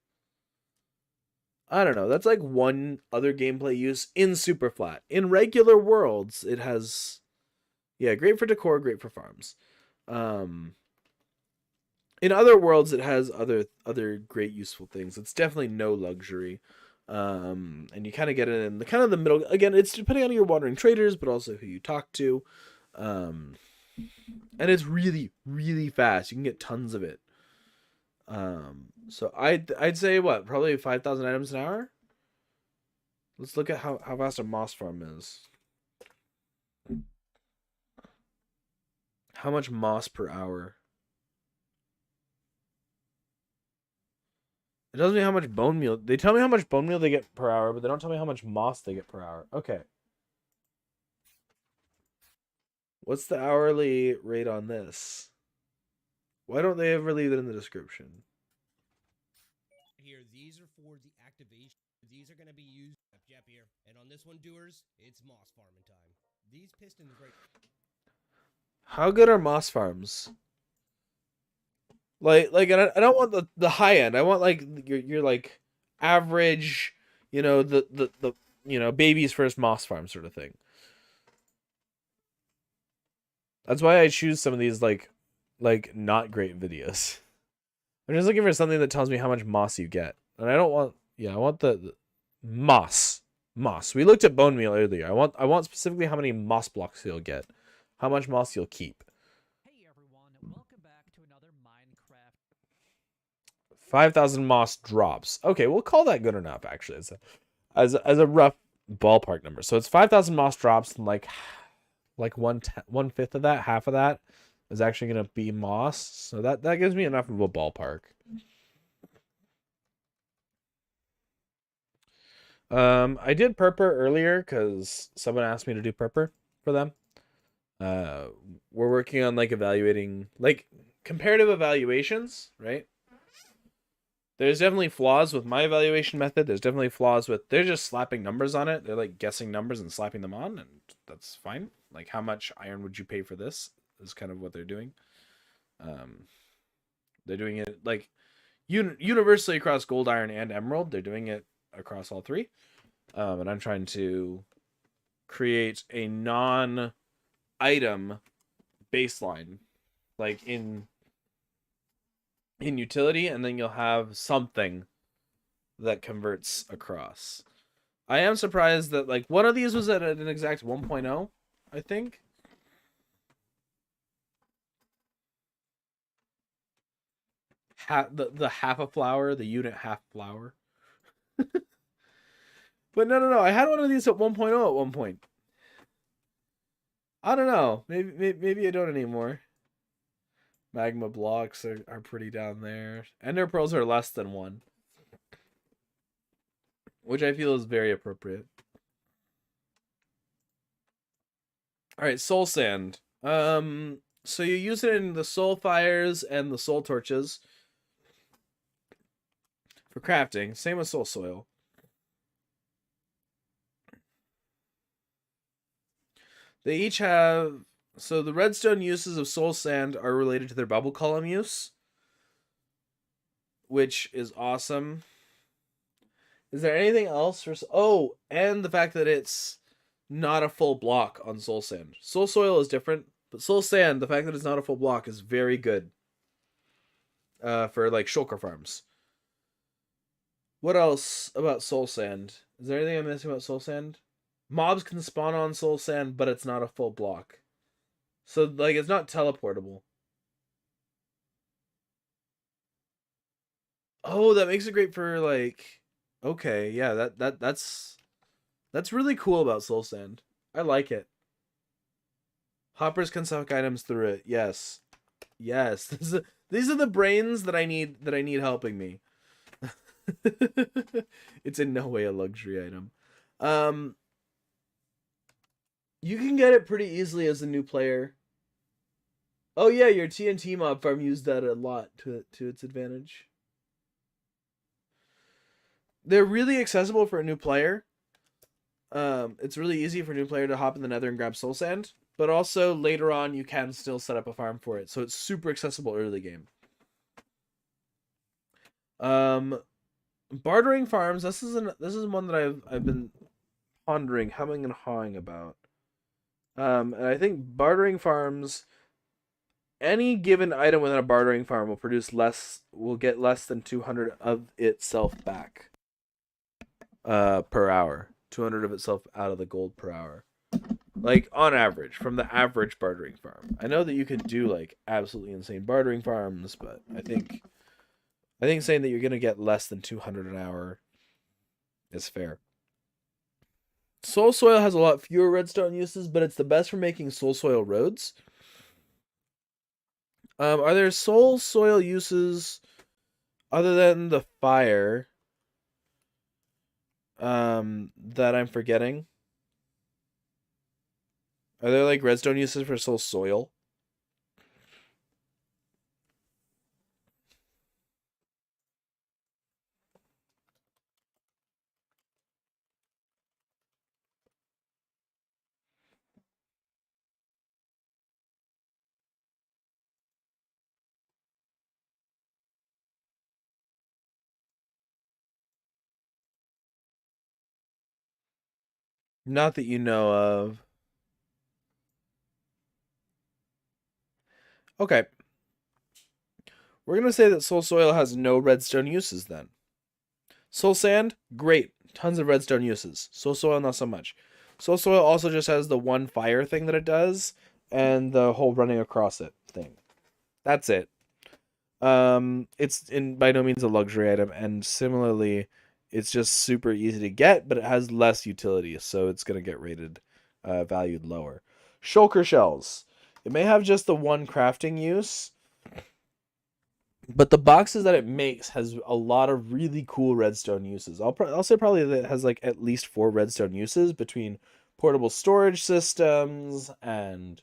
I don't know. That's like one other gameplay use in Superflat. In regular worlds, it has, great for decor, great for farms. In other worlds, it has other great useful things. It's definitely no luxury. And you kind of get it in the middle. Again, it's depending on your wandering traders, but also who you talk to. And it's really, really fast. You can get tons of it. So I'd say probably 5,000 items an hour. Let's look at how fast a moss farm is. How much moss per hour? It tells me how much bone meal. They tell me how much bone meal they get per hour, but they don't tell me how much moss they get per hour. Okay. What's the hourly rate on this? Why don't they ever leave it in the description? Here, these are for the activation. These are going to be used. Yep, here. And on this one, doers, it's moss farming time. These pistons right. How good are moss farms? Like I don't want the high end. I want like your like average, the baby's first moss farm sort of thing. That's why I choose some of these like not great videos. I'm just looking for something that tells me how much moss you get. And I don't want I want the moss. Moss. We looked at bone meal earlier. I want specifically how many moss blocks you'll get. How much moss you'll keep. Hey everyone, welcome back to another Minecraft. 5,000 moss drops. Okay, we'll call that good enough actually as a rough ballpark number. So it's 5,000 moss drops, and like 1/5 of that, half of that is actually going to be moss. So that gives me enough of a ballpark. I did purper earlier because someone asked me to do purper for them. We're working on like evaluating like comparative evaluations, right? There's definitely flaws with my evaluation method. There's definitely flaws with they're just slapping numbers on it. They're like guessing numbers and slapping them on, and that's fine. Like how much iron would you pay for this is kind of what they're doing. They're doing it like universally across gold, iron, and emerald. They're doing it across all 3. And I'm trying to create a non-item baseline, like in utility, and then you'll have something that converts across. I am surprised that like one of these was at an exact 1.0, I think. The half a flower, the unit half flower. But no. I had one of these at 1.0 at one point. I don't know. Maybe I don't anymore. Magma blocks are pretty down there. Ender pearls are less than 1. Which I feel is very appropriate. Alright, soul sand. So you use it in the soul fires and the soul torches for crafting. Same with soul soil. They each have... So the redstone uses of soul sand are related to their bubble column use, which is awesome. Is there anything else for... Oh, and the fact that it's not a full block on soul sand. Soul soil is different, but soul sand, the fact that it's not a full block is very good for like shulker farms. What else about soul sand? Is there anything I'm missing about soul sand? Mobs can spawn on soul sand, but it's not a full block. So like it's not teleportable. Oh, that makes it great for like... Okay, yeah, that's really cool about soul sand. I like it. Hoppers can suck items through it. Yes. Yes. These are the brains that I need helping me. It's in no way a luxury item. You can get it pretty easily as a new player. Oh yeah, your TNT mob farm used that a lot to its advantage. They're really accessible for a new player. It's really easy for a new player to hop in the nether and grab soul sand, but also later on you can still set up a farm for it, so it's super accessible early game. Bartering farms. This is one that I've been pondering, humming and hawing about. And I think bartering farms. Any given item within a bartering farm will get less than 200 of itself back. Per hour. 200 of itself out of the gold per hour. Like, on average, from the average bartering farm. I know that you can do, like, absolutely insane bartering farms, but I think saying that you're going to get less than 200 an hour is fair. Soul soil has a lot fewer redstone uses, but it's the best for making soul soil roads. Are there soul soil uses other than the fire that I'm forgetting? Are there like redstone uses for soul soil? Not that you know of. Okay. We're going to say that soul soil has no redstone uses then. Soul sand, great. Tons of redstone uses. Soul soil, not so much. Soul soil also just has the one fire thing that it does and the whole running across it thing. That's it. It's by no means a luxury item, and similarly, it's just super easy to get, but it has less utility, so it's going to get rated valued lower. Shulker shells. It may have just the one crafting use, but the boxes that it makes has a lot of really cool redstone uses. I'll say probably that it has like at least 4 redstone uses between portable storage systems and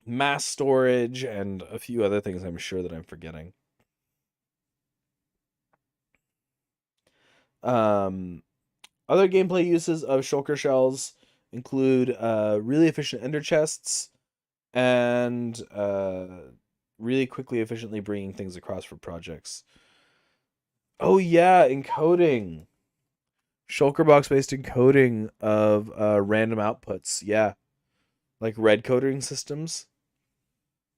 mass storage and a few other things I'm sure that I'm forgetting. Other gameplay uses of shulker shells include really efficient ender chests and really quickly, efficiently bringing things across for projects. Oh yeah, encoding. Shulker box based encoding of random outputs. Yeah. Like red coding systems.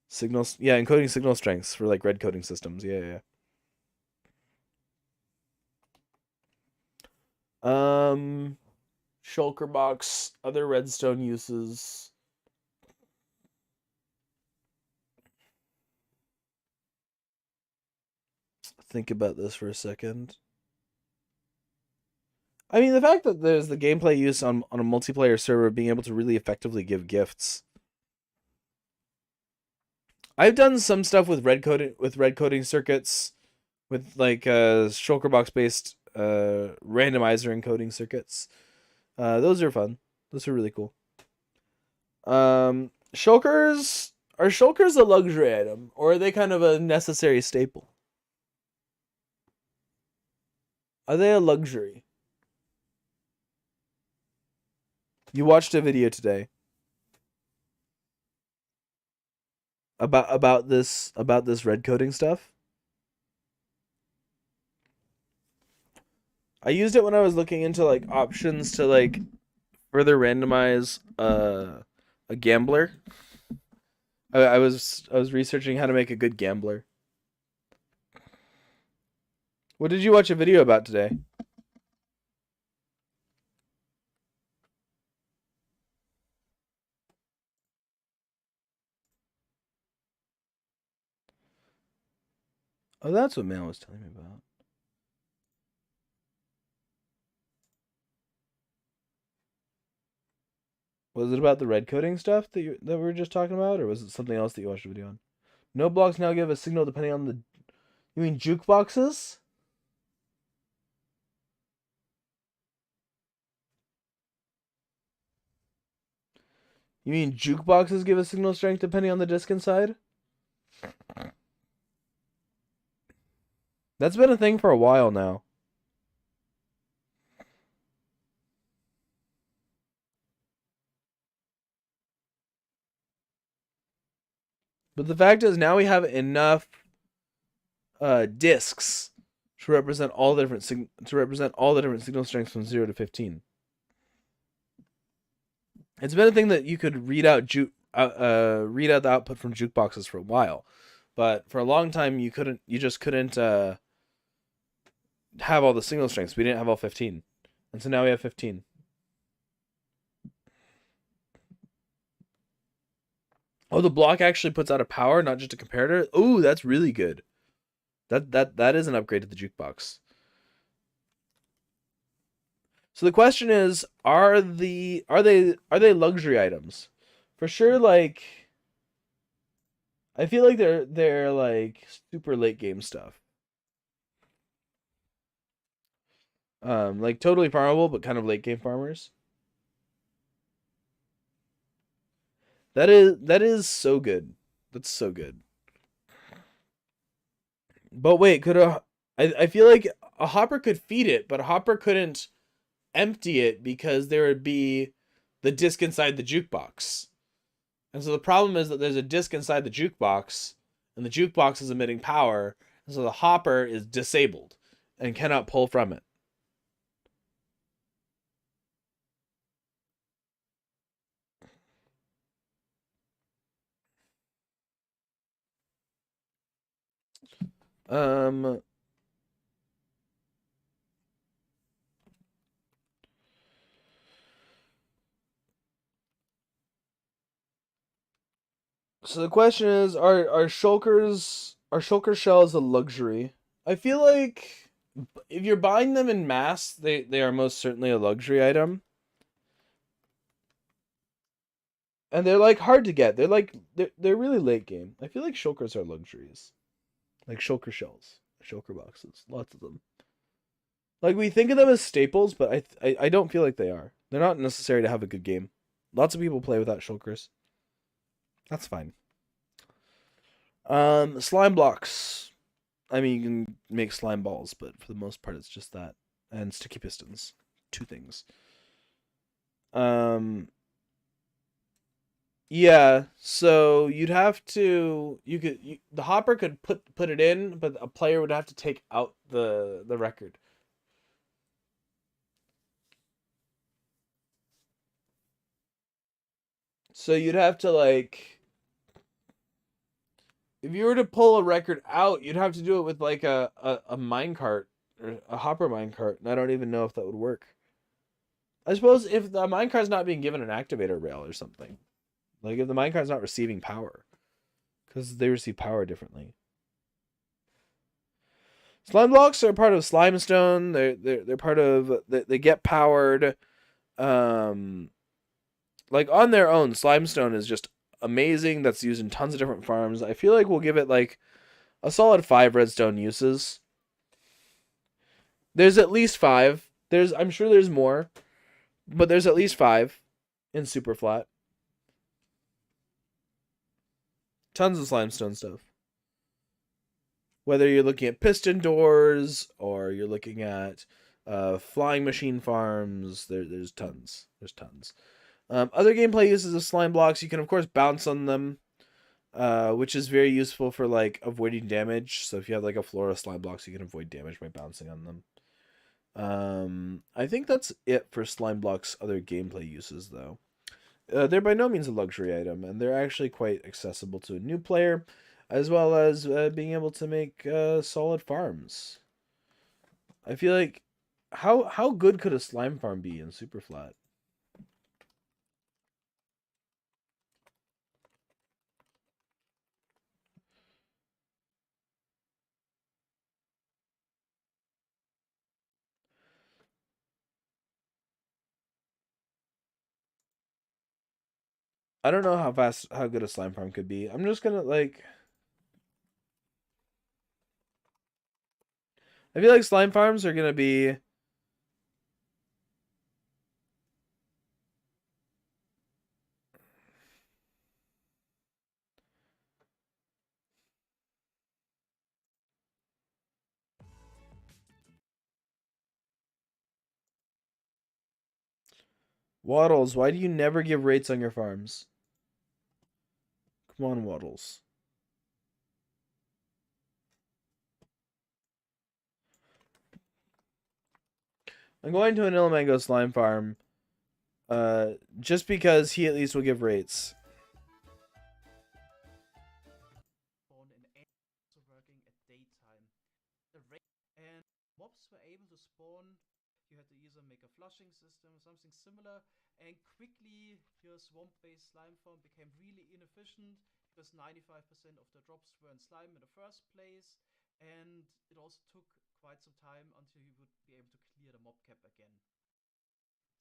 Signals. Yeah, encoding signal strengths for like red coding systems. Yeah. Shulker box, other redstone uses. Think about this for a second. I mean, the fact that there's the gameplay use on a multiplayer server being able to really effectively give gifts. I've done some stuff with red coding circuits, with like shulker box based randomizer encoding circuits. Those are fun. Those are really cool. Shulkers, are shulkers a luxury item, or are they kind of a necessary staple? Are they a luxury? You watched a video today about this red coding stuff. I used it when I was looking into like options to like further randomize a gambler. I was researching how to make a good gambler. What did you watch a video about today? Oh, that's what Mal was telling me about. Was it about the red coding stuff that we were just talking about, or was it something else that you watched a video on? No blocks now give a signal depending on the... You mean jukeboxes? You mean jukeboxes give a signal strength depending on the disc inside? That's been a thing for a while now. But the fact is, now we have enough discs to represent all the different signal strengths from 0 to 15. It's been a thing that you could read out the output from jukeboxes for a while, but for a long time you just couldn't have all the signal strengths. We didn't have all 15, and so now we have 15. Oh, the block actually puts out a power, not just a comparator. Ooh, that's really good. That is an upgrade to the jukebox. So the question is, are they luxury items? For sure, like I feel like they're like super late game stuff. Like totally farmable, but kind of late game farmers. That is so good. That's so good. But wait, I feel like a hopper could feed it, but a hopper couldn't empty it because there would be the disc inside the jukebox. And so the problem is that there's a disc inside the jukebox, and the jukebox is emitting power, and so the hopper is disabled and cannot pull from it. So the question is, are shulker shells a luxury? I feel like if you're buying them in mass, they are most certainly a luxury item. And they're like hard to get. They're really late game. I feel like shulkers are luxuries. Like shulker shells, shulker boxes, lots of them. Like we think of them as staples, but I don't feel like they are. They're not necessary to have a good game. Lots of people play without shulkers. That's fine. Slime blocks. I mean, you can make slime balls, but for the most part, it's just that. And sticky pistons. 2 things. Yeah, so you'd have to... the hopper could put it in, but a player would have to take out the record. So you'd have to, like... If you were to pull a record out, you'd have to do it with, like, a minecart, or a hopper minecart, and I don't even know if that would work. I suppose if the minecart's not being given an activator rail or something. Like, if the minecart's not receiving power. Because they receive power differently. Slime blocks are part of Slimestone. They're part of... They get powered. Like, on their own, Slimestone is just amazing. That's used in tons of different farms. I feel like we'll give it like a solid 5 redstone uses. There's at least 5. I'm sure there's more, but there's at least 5 in super flat. Tons of slimestone stuff. Whether you're looking at piston doors or you're looking at flying machine farms, there's tons. There's tons. Other gameplay uses of slime blocks. You can of course bounce on them, which is very useful for like avoiding damage. So if you have like a floor of slime blocks, you can avoid damage by bouncing on them. I think that's it for slime blocks' other gameplay uses, though. They're by no means a luxury item, and they're actually quite accessible to a new player, as well as being able to make solid farms. I feel like how good could a slime farm be in super flat? I don't know how good a slime farm could be. I'm just gonna like. I feel like slime farms are gonna be. Waddles, why do you never give rates on your farms? Come on, Waddles. I'm going to an Illimango slime farm. Just because he at least will give rates. Also working at daytime. The rate and mobs were able to spawn. You had to either make a flushing system or something similar, and quickly your swamp-based slime farm became really inefficient because 95% of the drops were in slime in the first place, and it also took quite some time until you would be able to clear the mob cap again.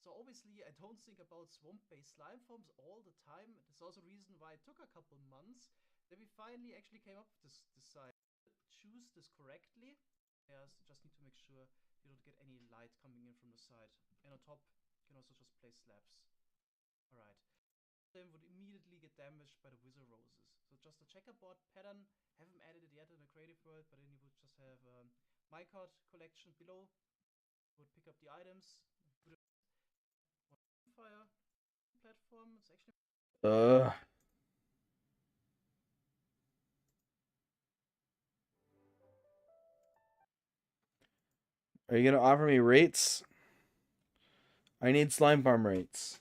So obviously I don't think about swamp-based slime farms all the time. That's also a reason why it took a couple months that we finally actually came up with this design. Choose this correctly. Just need to make sure you don't get any light coming in from the side. And on top, you can also just place slabs. Alright. Them would immediately get damaged by the wither roses. So just a checkerboard pattern. Haven't added it yet in the creative world, but then you would just have a minecart collection below. You would pick up the items. Fire platform. It's actually. Are you gonna offer me rates? I need slime farm rates.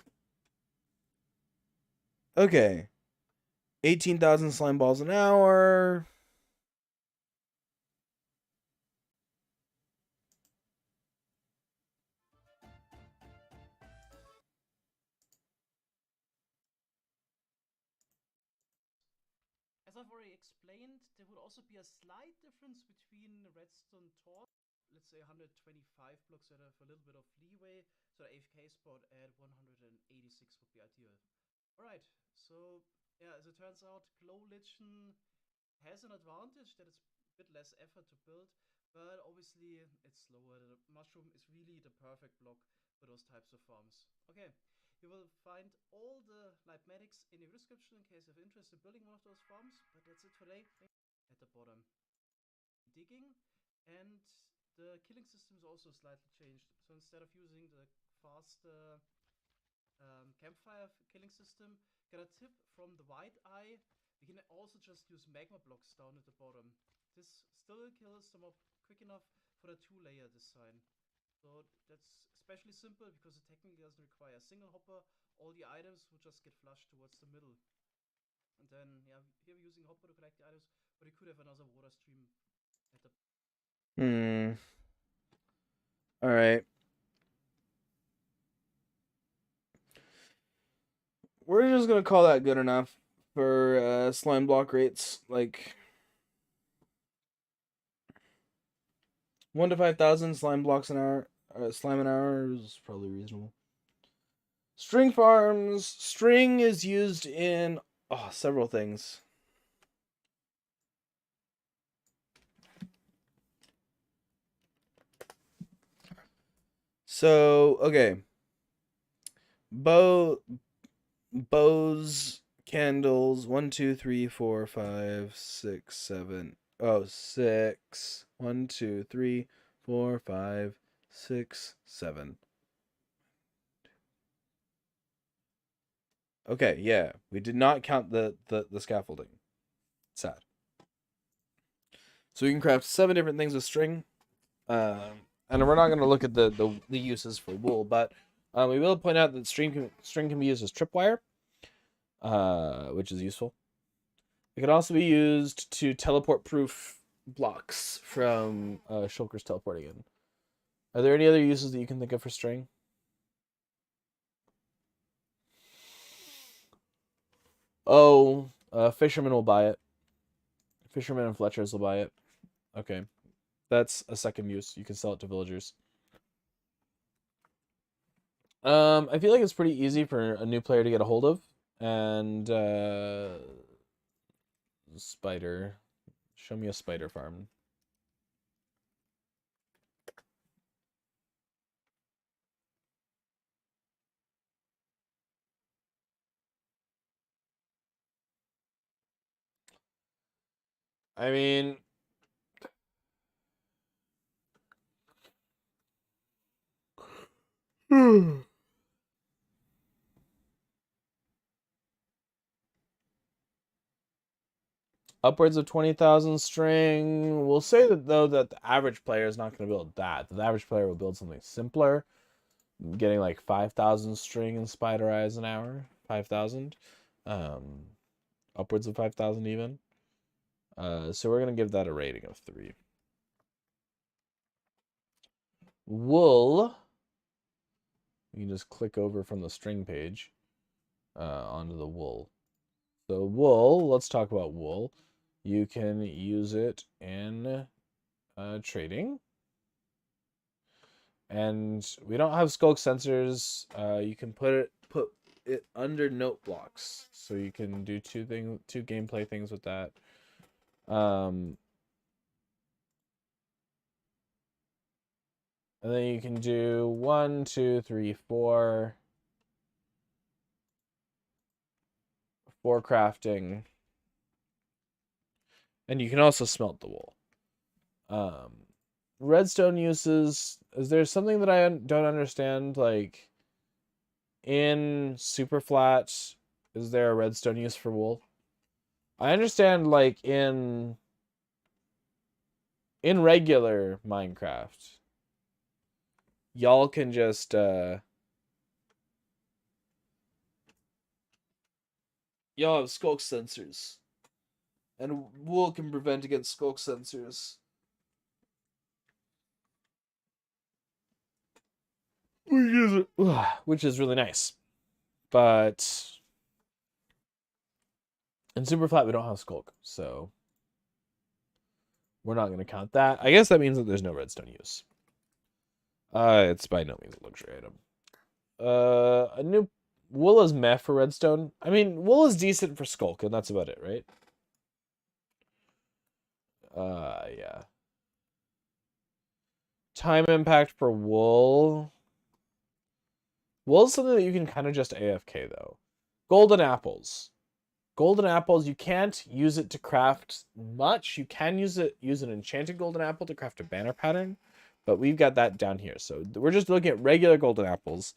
Okay. 18,000 slime balls an hour. As I've already explained, there would also be a slight difference between redstone torch. Let's say 125 blocks that have a little bit of leeway. So the AFK spot at 186 would be ideal. Alright, so yeah, as it turns out, Glow Lichen has an advantage that it's a bit less effort to build, but obviously it's slower. The mushroom is really the perfect block for those types of farms. Okay, you will find all the Lightmatics in the description in case you have interest in building one of those farms, but that's it for today. At the bottom. Digging, and the killing system is also slightly changed. So instead of using the faster campfire killing system, got a tip from the White Eye. We can also just use magma blocks down at the bottom. This still kills the mob quick enough for the 2-layer design. So that's especially simple because it technically doesn't require a single hopper. All the items will just get flushed towards the middle. And then, yeah, here we're using a hopper to collect the items, but you could have another water stream at the. Alright. We're just gonna call that good enough for slime block rates. Like 1 to 5,000 slime blocks an hour. Slime an hour is probably reasonable. String farms. String is used in several things. So, okay. Bows, candles, 1, 2, 3, 4, 5, 6, 7. Oh, 6. 1, 2, 3, 4, 5, 6, 7. Okay, yeah. We did not count the scaffolding. Sad. So we can craft 7 different things with string. And we're not going to look at the uses for wool, but we will point out that string can be used as tripwire, which is useful. It can also be used to teleport proof blocks from shulkers teleporting in. Are there any other uses that you can think of for string? Oh, fishermen will buy it. Fishermen and fletchers will buy it. Okay. That's a second use. You can sell it to villagers. I feel like it's pretty easy for a new player to get a hold of. And spider. Show me a spider farm. I mean, upwards of 20,000 string. We'll say that though that the average player is not going to build that. The average player will build something simpler, getting like 5,000 string and spider eyes an hour. 5,000, upwards of 5,000 even. So we're going to give that a rating of 3. Wool. You can just click over from the string page onto the wool. So wool, let's talk about wool. You can use it in trading. And we don't have skulk sensors. You can put it under note blocks. So you can do two gameplay things with that. And then you can do 1, 2, 3, 4 crafting. And you can also smelt the wool. Redstone uses, is there something that I don't understand? Like in Superflat, is there a redstone use for wool? I understand like in regular Minecraft, y'all can just y'all have skulk sensors. And wool can prevent against skulk sensors. Which is really nice. But in Superflat, we don't have skulk, so we're not going to count that. I guess that means that there's no redstone use. It's by no means a luxury item. A new wool is meh for redstone. I mean, wool is decent for skulk, and that's about it, right? Yeah. Time impact for wool. Wool is something that you can kind of just AFK, though. Golden apples. Golden apples, you can't use it to craft much. You can use an enchanted golden apple to craft a banner pattern, but we've got that down here. So we're just looking at regular golden apples.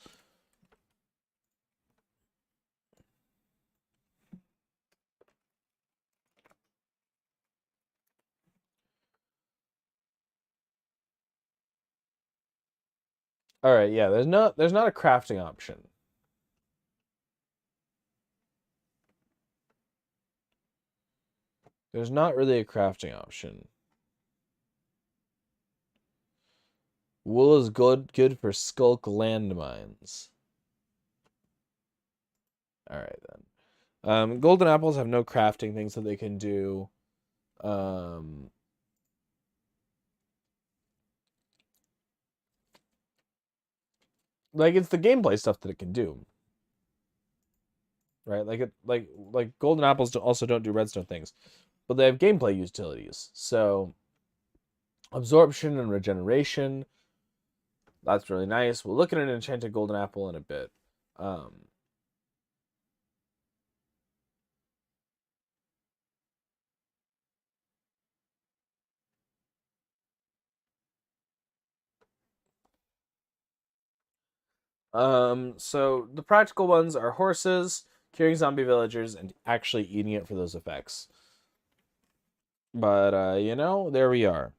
All right, yeah, there's not a crafting option. There's not really a crafting option. Wool is good for skulk landmines. All right then. Golden apples have no crafting things that they can do. Like it's the gameplay stuff that it can do. right? Like golden apples also don't do redstone things, but they have gameplay utilities. So absorption and regeneration, that's really nice. We'll look at an enchanted golden apple in a bit. So the practical ones are horses, curing zombie villagers, and actually eating it for those effects. But you know, there we are.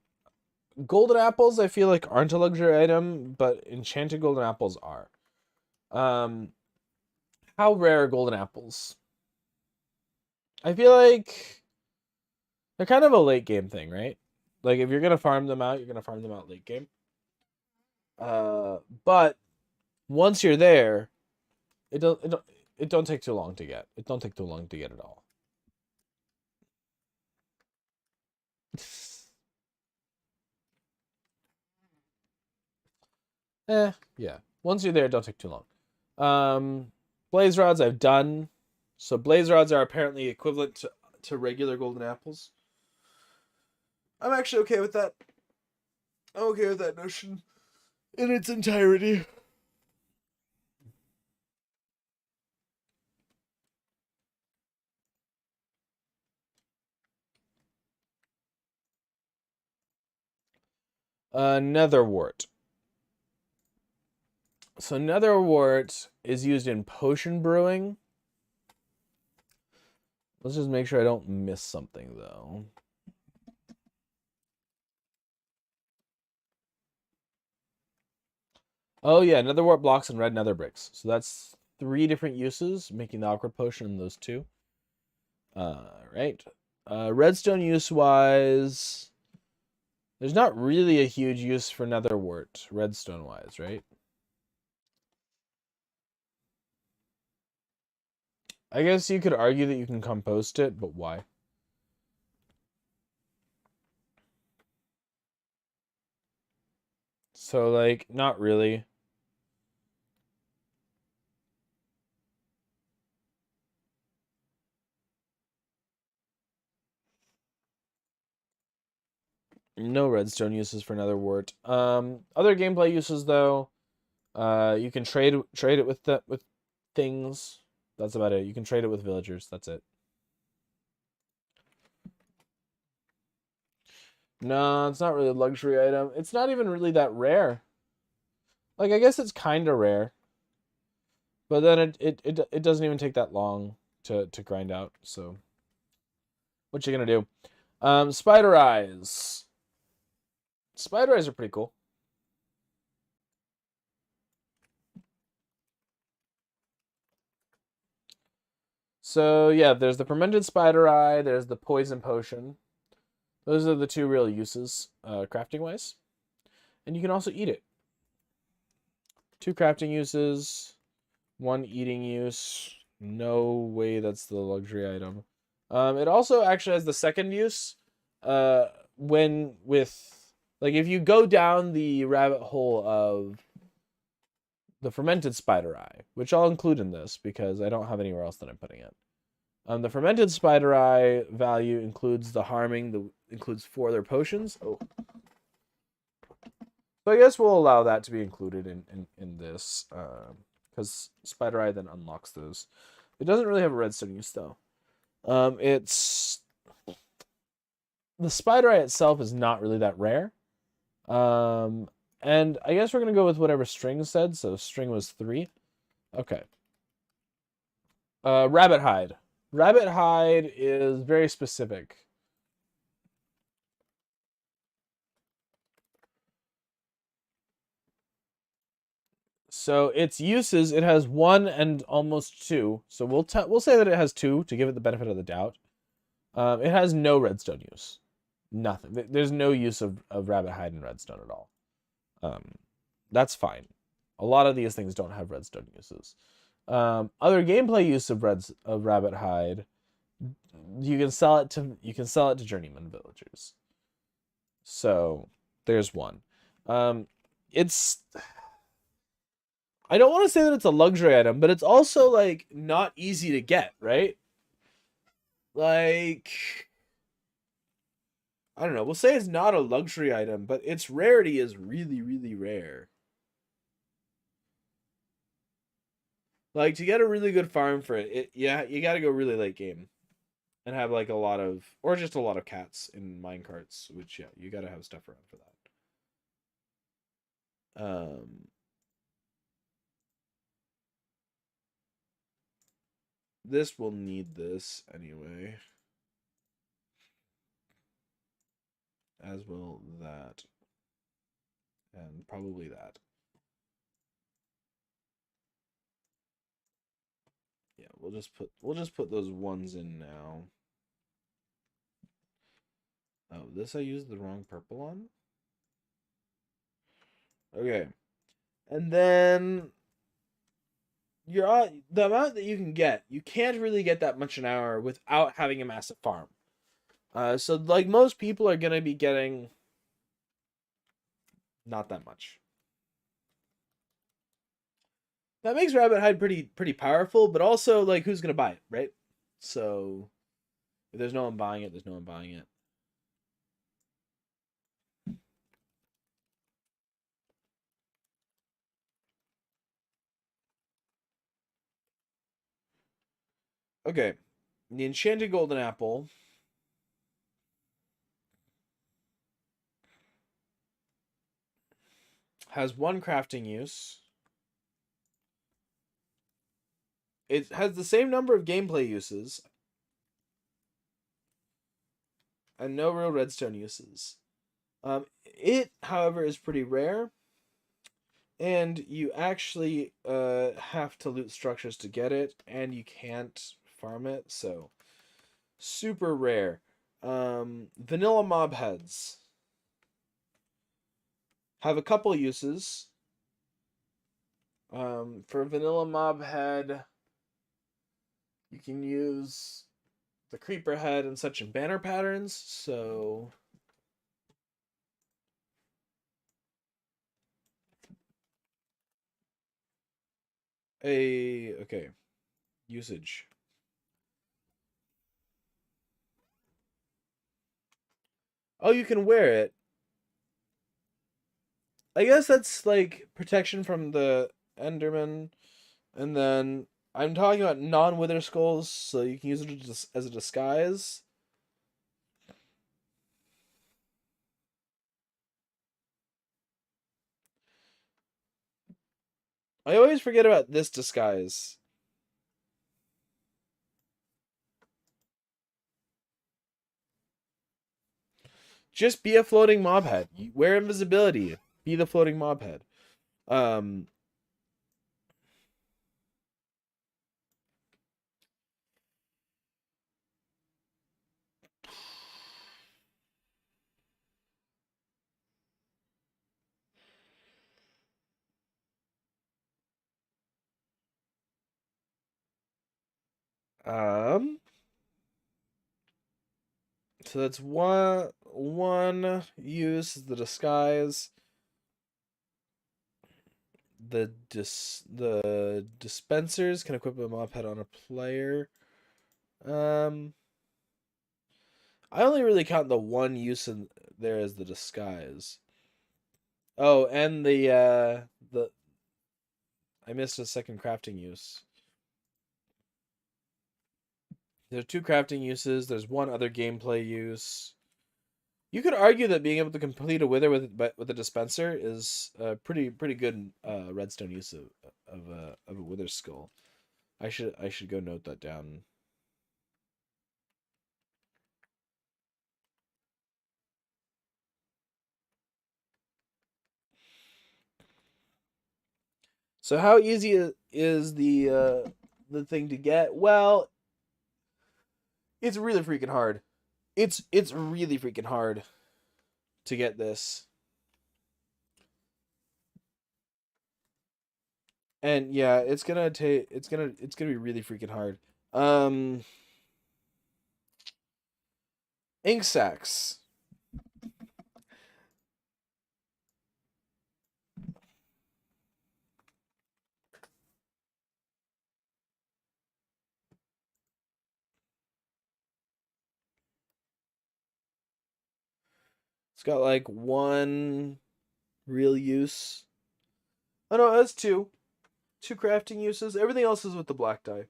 Golden apples, I feel like aren't a luxury item, but enchanted golden apples are. How rare are golden apples? I feel like they're kind of a late game thing, right? Like if you're gonna farm them out, you're gonna farm them out late game. But once you're there, it don't take too long to get. It don't take too long to get at all. Yeah. Once you're there, it don't take too long. Blaze rods I've done. So blaze rods are apparently equivalent to regular golden apples. I'm actually okay with that. I'm okay with that notion in its entirety. Netherwort. So netherwort is used in potion brewing. Let's just make sure I don't miss something, though. Oh, yeah, netherwort blocks and red nether bricks. So that's 3 different uses, making the awkward potion in those 2. Right. Redstone use-wise, there's not really a huge use for netherwort, redstone-wise, right? I guess you could argue that you can compost it, but why? So, like, not really. No redstone uses for netherwort. Other gameplay uses though, you can trade it with things. That's about it. You can trade it with villagers. That's it. No, it's not really a luxury item. It's not even really that rare. Like I guess it's kind of rare, but then it doesn't even take that long to grind out. So, what you gonna do? Spider eyes. Spider eyes are pretty cool. So yeah, there's the fermented spider eye. There's the poison potion. Those are the 2 real uses, crafting wise, and you can also eat it. 2 crafting uses, 1 eating use. No way that's the luxury item. It also actually has the second use. When with like if you go down the rabbit hole of the fermented spider eye, which I'll include in this because I don't have anywhere else that I'm putting it. The fermented spider eye value includes the harming, includes 4 other potions. Oh. So I guess we'll allow that to be included in this, because spider eye then unlocks those. It doesn't really have a redstone use though. It's the spider eye itself is not really that rare. And I guess we're gonna go with whatever String said. So String was 3. Okay. Rabbit hide. Rabbit hide is very specific. So its uses, it has 1 and almost 2. So we'll say that it has 2 to give it the benefit of the doubt. It has no redstone use. Nothing. There's no use of rabbit hide in redstone at all. That's fine. A lot of these things don't have redstone uses. Other gameplay use of rabbit hide, you can sell it to journeyman villagers. So there's one. I don't want to say that it's a luxury item, but it's also like not easy to get, right? Like, I don't know. We'll say it's not a luxury item, but its rarity is really, really rare. Like, to get a really good farm for it, yeah, you got to go really late game and have like a lot of, or just a lot of cats in minecarts, which yeah, you got to have stuff around for that. This will need this anyway. As will that. And probably that. Yeah, we'll just put those ones in now. Oh, this I used the wrong purple on? Okay. And then the amount that you can get, you can't really get that much an hour without having a massive farm. So like most people are gonna be getting not that much. That makes Rabbit Hide pretty powerful, but also like who's gonna buy it, right? So if there's no one buying it, there's no one buying it. Okay. The Enchanted Golden Apple has one crafting use. It has the same number of gameplay uses and no real redstone uses. It, however, is pretty rare, and you actually have to loot structures to get it, and you can't farm it, so super rare. Vanilla mob heads have a couple uses. For vanilla mob head, you can use the creeper head and such in banner patterns, so okay. Usage. Oh, you can wear it. I guess that's like protection from the Enderman. And then I'm talking about non-wither skulls, so you can use it as a disguise. I always forget about this disguise. Just be a floating mob head. Wear invisibility. Be the floating mob head. Um Um, so that's one use the disguise. The dispensers can equip a mob head on a player. I only really count the one use in there as the disguise. Oh, and the I missed a second crafting use. There are two crafting uses. There's one other gameplay use. You could argue that being able to complete a wither with a dispenser is a pretty good redstone use of a wither skull. I should go note that down. So how easy is the thing to get? Well, it's really freaking hard. It's really freaking hard to get this. And yeah, it's gonna be really freaking hard. Ink sacs. It's got like one real use. Oh no, it has two. Two crafting uses. Everything else is with the black dye.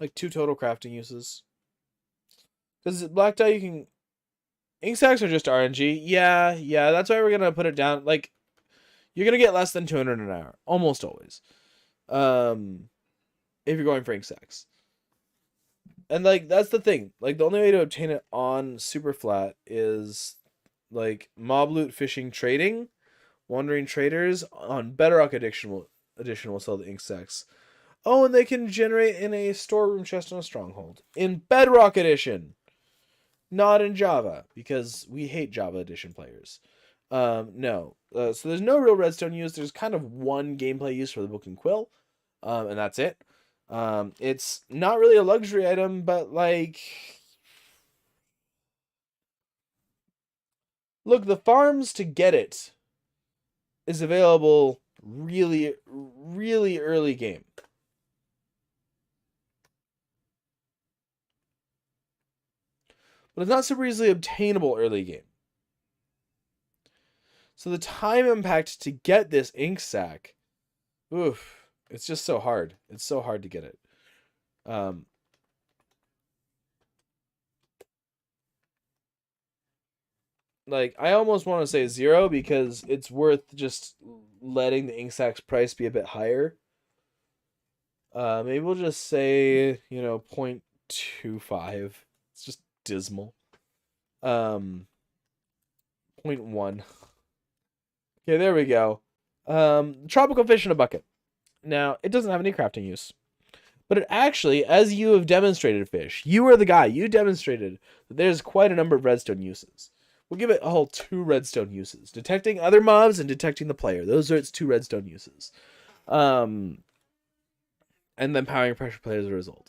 Like 2 total crafting uses. Because black dye you can... Ink sacks are just RNG. Yeah, that's why we're going to put it down. Like, you're going to get less than 200 an hour. Almost always. If you're going for ink sacks. And, like, that's the thing. Like, the only way to obtain it on super flat is, like, mob loot fishing trading. Wandering traders on Bedrock Edition will sell the ink sacks. Oh, and they can generate in a storeroom chest on a stronghold. In Bedrock Edition! Not in Java, because we hate Java Edition players. No. So there's no real redstone use. There's kind of one gameplay use for the Book and Quill. And that's it. It's not really a luxury item, but like... Look, the farms to get it is available really, really early game. But it's not super easily obtainable early game. So the time impact to get this ink sack, oof, it's just so hard. It's so hard to get it. Like, I almost want to say 0 because it's worth just letting the ink sack's price be a bit higher. Maybe we'll just say, 0.25. It's just dismal. 0.1. Okay, there we go. Tropical fish in a bucket. Now, it doesn't have any crafting use. But it actually, as you have demonstrated, Fish, you are the guy. You demonstrated that there's quite a number of redstone uses. We'll give it a whole 2 redstone uses. Detecting other mobs and detecting the player. Those are its 2 redstone uses. And then powering pressure play as a result.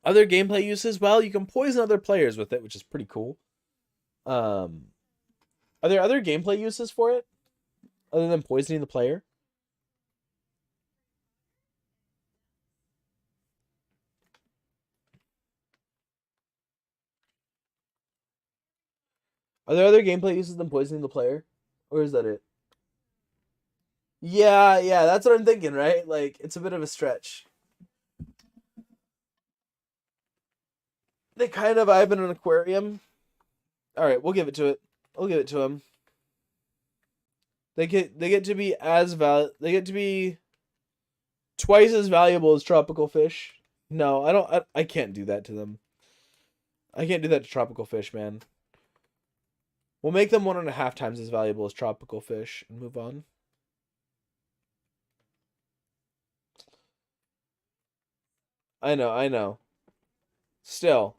Other gameplay uses, well, you can poison other players with it, which is pretty cool. Are there other gameplay uses for it? Other than poisoning the player? Are there other gameplay uses than poisoning the player? Or is that it? Yeah, that's what I'm thinking, right? Like, it's a bit of a stretch. They kind of vibe in an aquarium. Alright, we'll give it to it. We'll give it to them. They get to be they get to be twice as valuable as tropical fish. No, I can't do that to them. I can't do that to tropical fish, man. We'll make them 1.5 times as valuable as tropical fish and move on. I know. Still.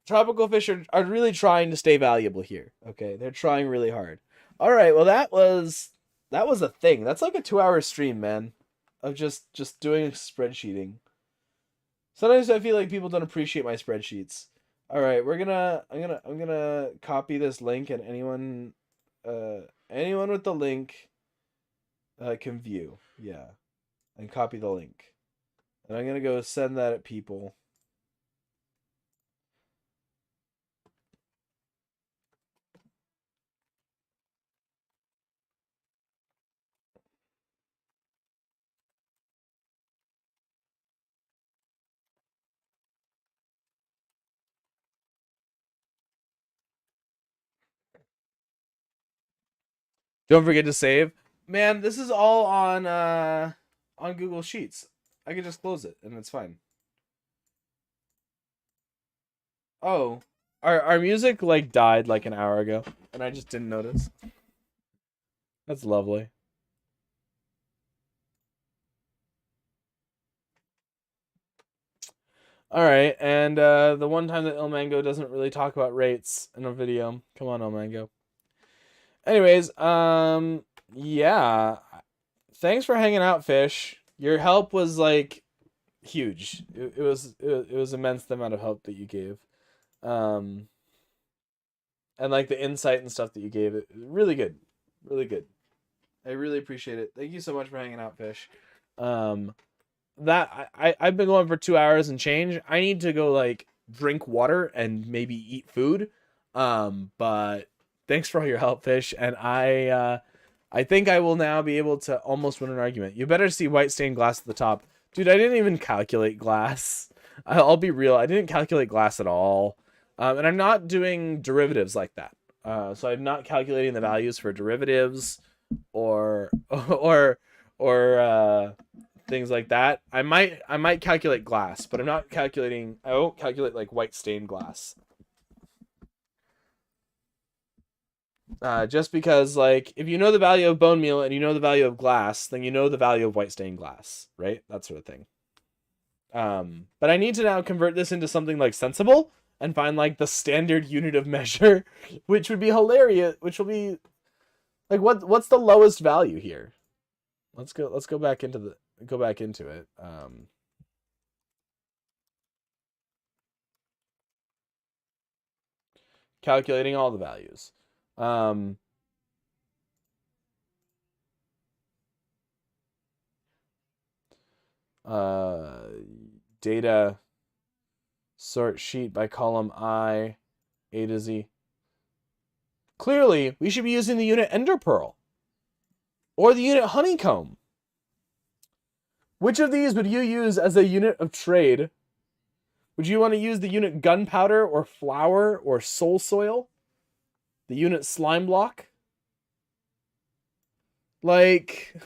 Tropical fish are really trying to stay valuable here. Okay, they're trying really hard. All right, well that was a thing. That's like a 2-hour stream, man, of just doing spreadsheeting. Sometimes I feel like people don't appreciate my spreadsheets. All right, I'm gonna copy this link, and anyone with the link can view. Yeah, and copy the link, and I'm gonna go send that at people. Don't forget to save. Man, this is all on Google Sheets. I can just close it and it's fine. Oh, our music like died like an hour ago and I just didn't notice. That's lovely. All right, and the one time that Ilmango doesn't really talk about rates in a video. Come on, Ilmango. Anyways, yeah. Thanks for hanging out, Fish. Your help was like huge. It was immense the amount of help that you gave. And like the insight and stuff that you gave, it really good. Really good. I really appreciate it. Thank you so much for hanging out, Fish. I've been going for 2 hours and change. I need to go like drink water and maybe eat food. But thanks for all your help, Fish. And I think I will now be able to almost win an argument. You better see white stained glass at the top. Dude, I didn't even calculate glass. I'll be real. I didn't calculate glass at all. And I'm not doing derivatives like that. So I'm not calculating the values for derivatives or things like that. I might calculate glass, but I'm not calculating. I won't calculate like white stained glass. Just because, like, if you know the value of bone meal and you know the value of glass, then you know the value of white stained glass, right? That sort of thing. But I need to now convert this into something like sensible and find like the standard unit of measure, which would be hilarious. Which will be like, what's the lowest value here? Let's go back into it. Calculating all the values. Data sort sheet by column I, A to Z. Clearly, we should be using the unit Ender Pearl or the unit Honeycomb. Which of these would you use as a unit of trade? Would you want to use the unit Gunpowder or Flour or Soul Soil? The unit Slime Block? Like...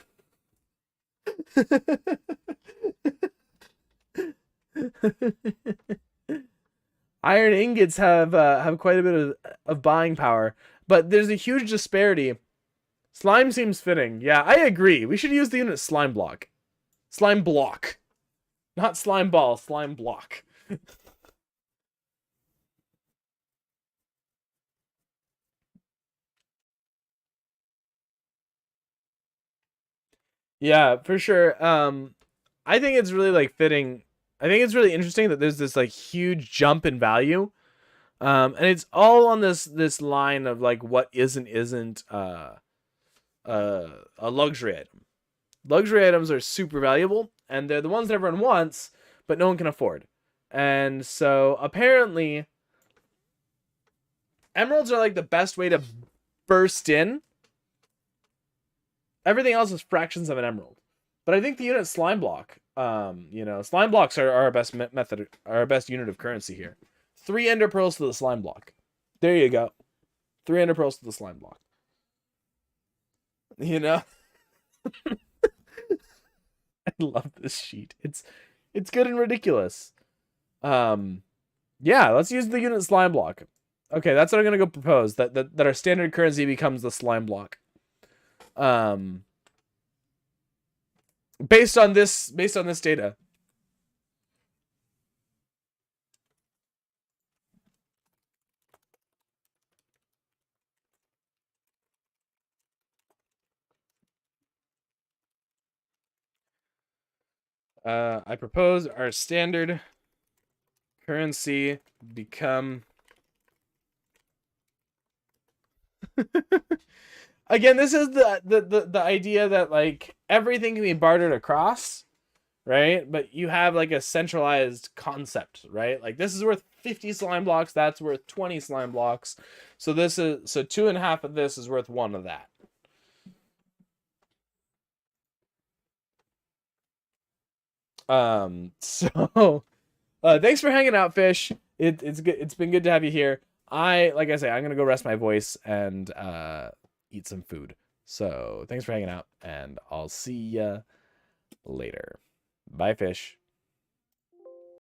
Iron ingots have quite a bit of buying power, but there's a huge disparity. Slime seems fitting. Yeah, I agree. We should use the unit Slime Block. Slime Block. Not Slime Ball, Slime Block. Yeah, for sure. I think it's really like fitting. I think it's really interesting that there's this like huge jump in value. And it's all on this line of like what isn't a luxury item. Luxury items are super valuable, and they're the ones that everyone wants, but no one can afford. And so apparently emeralds are like the best way to burst in. Everything else is fractions of an emerald. But I think the unit Slime Block, Slime Blocks are our best method, our best unit of currency here. 3 Ender Pearls to the Slime Block. There you go. 3 Ender Pearls to the Slime Block. You know? I love this sheet. It's good and ridiculous. Yeah, let's use the unit Slime Block. Okay, that's what I'm gonna go propose. That our standard currency becomes the Slime Block. Based on this data. I propose our standard currency become Again, this is the idea that like everything can be bartered across, right? But you have like a centralized concept, right? Like this is worth 50 slime blocks, that's worth 20 slime blocks. So 2.5 of this is worth 1 of that. Thanks for hanging out, Fish. It's good. It's been good to have you here. Like I say, I'm gonna go rest my voice and eat some food. So thanks for hanging out, and I'll see ya later. Bye, Fish.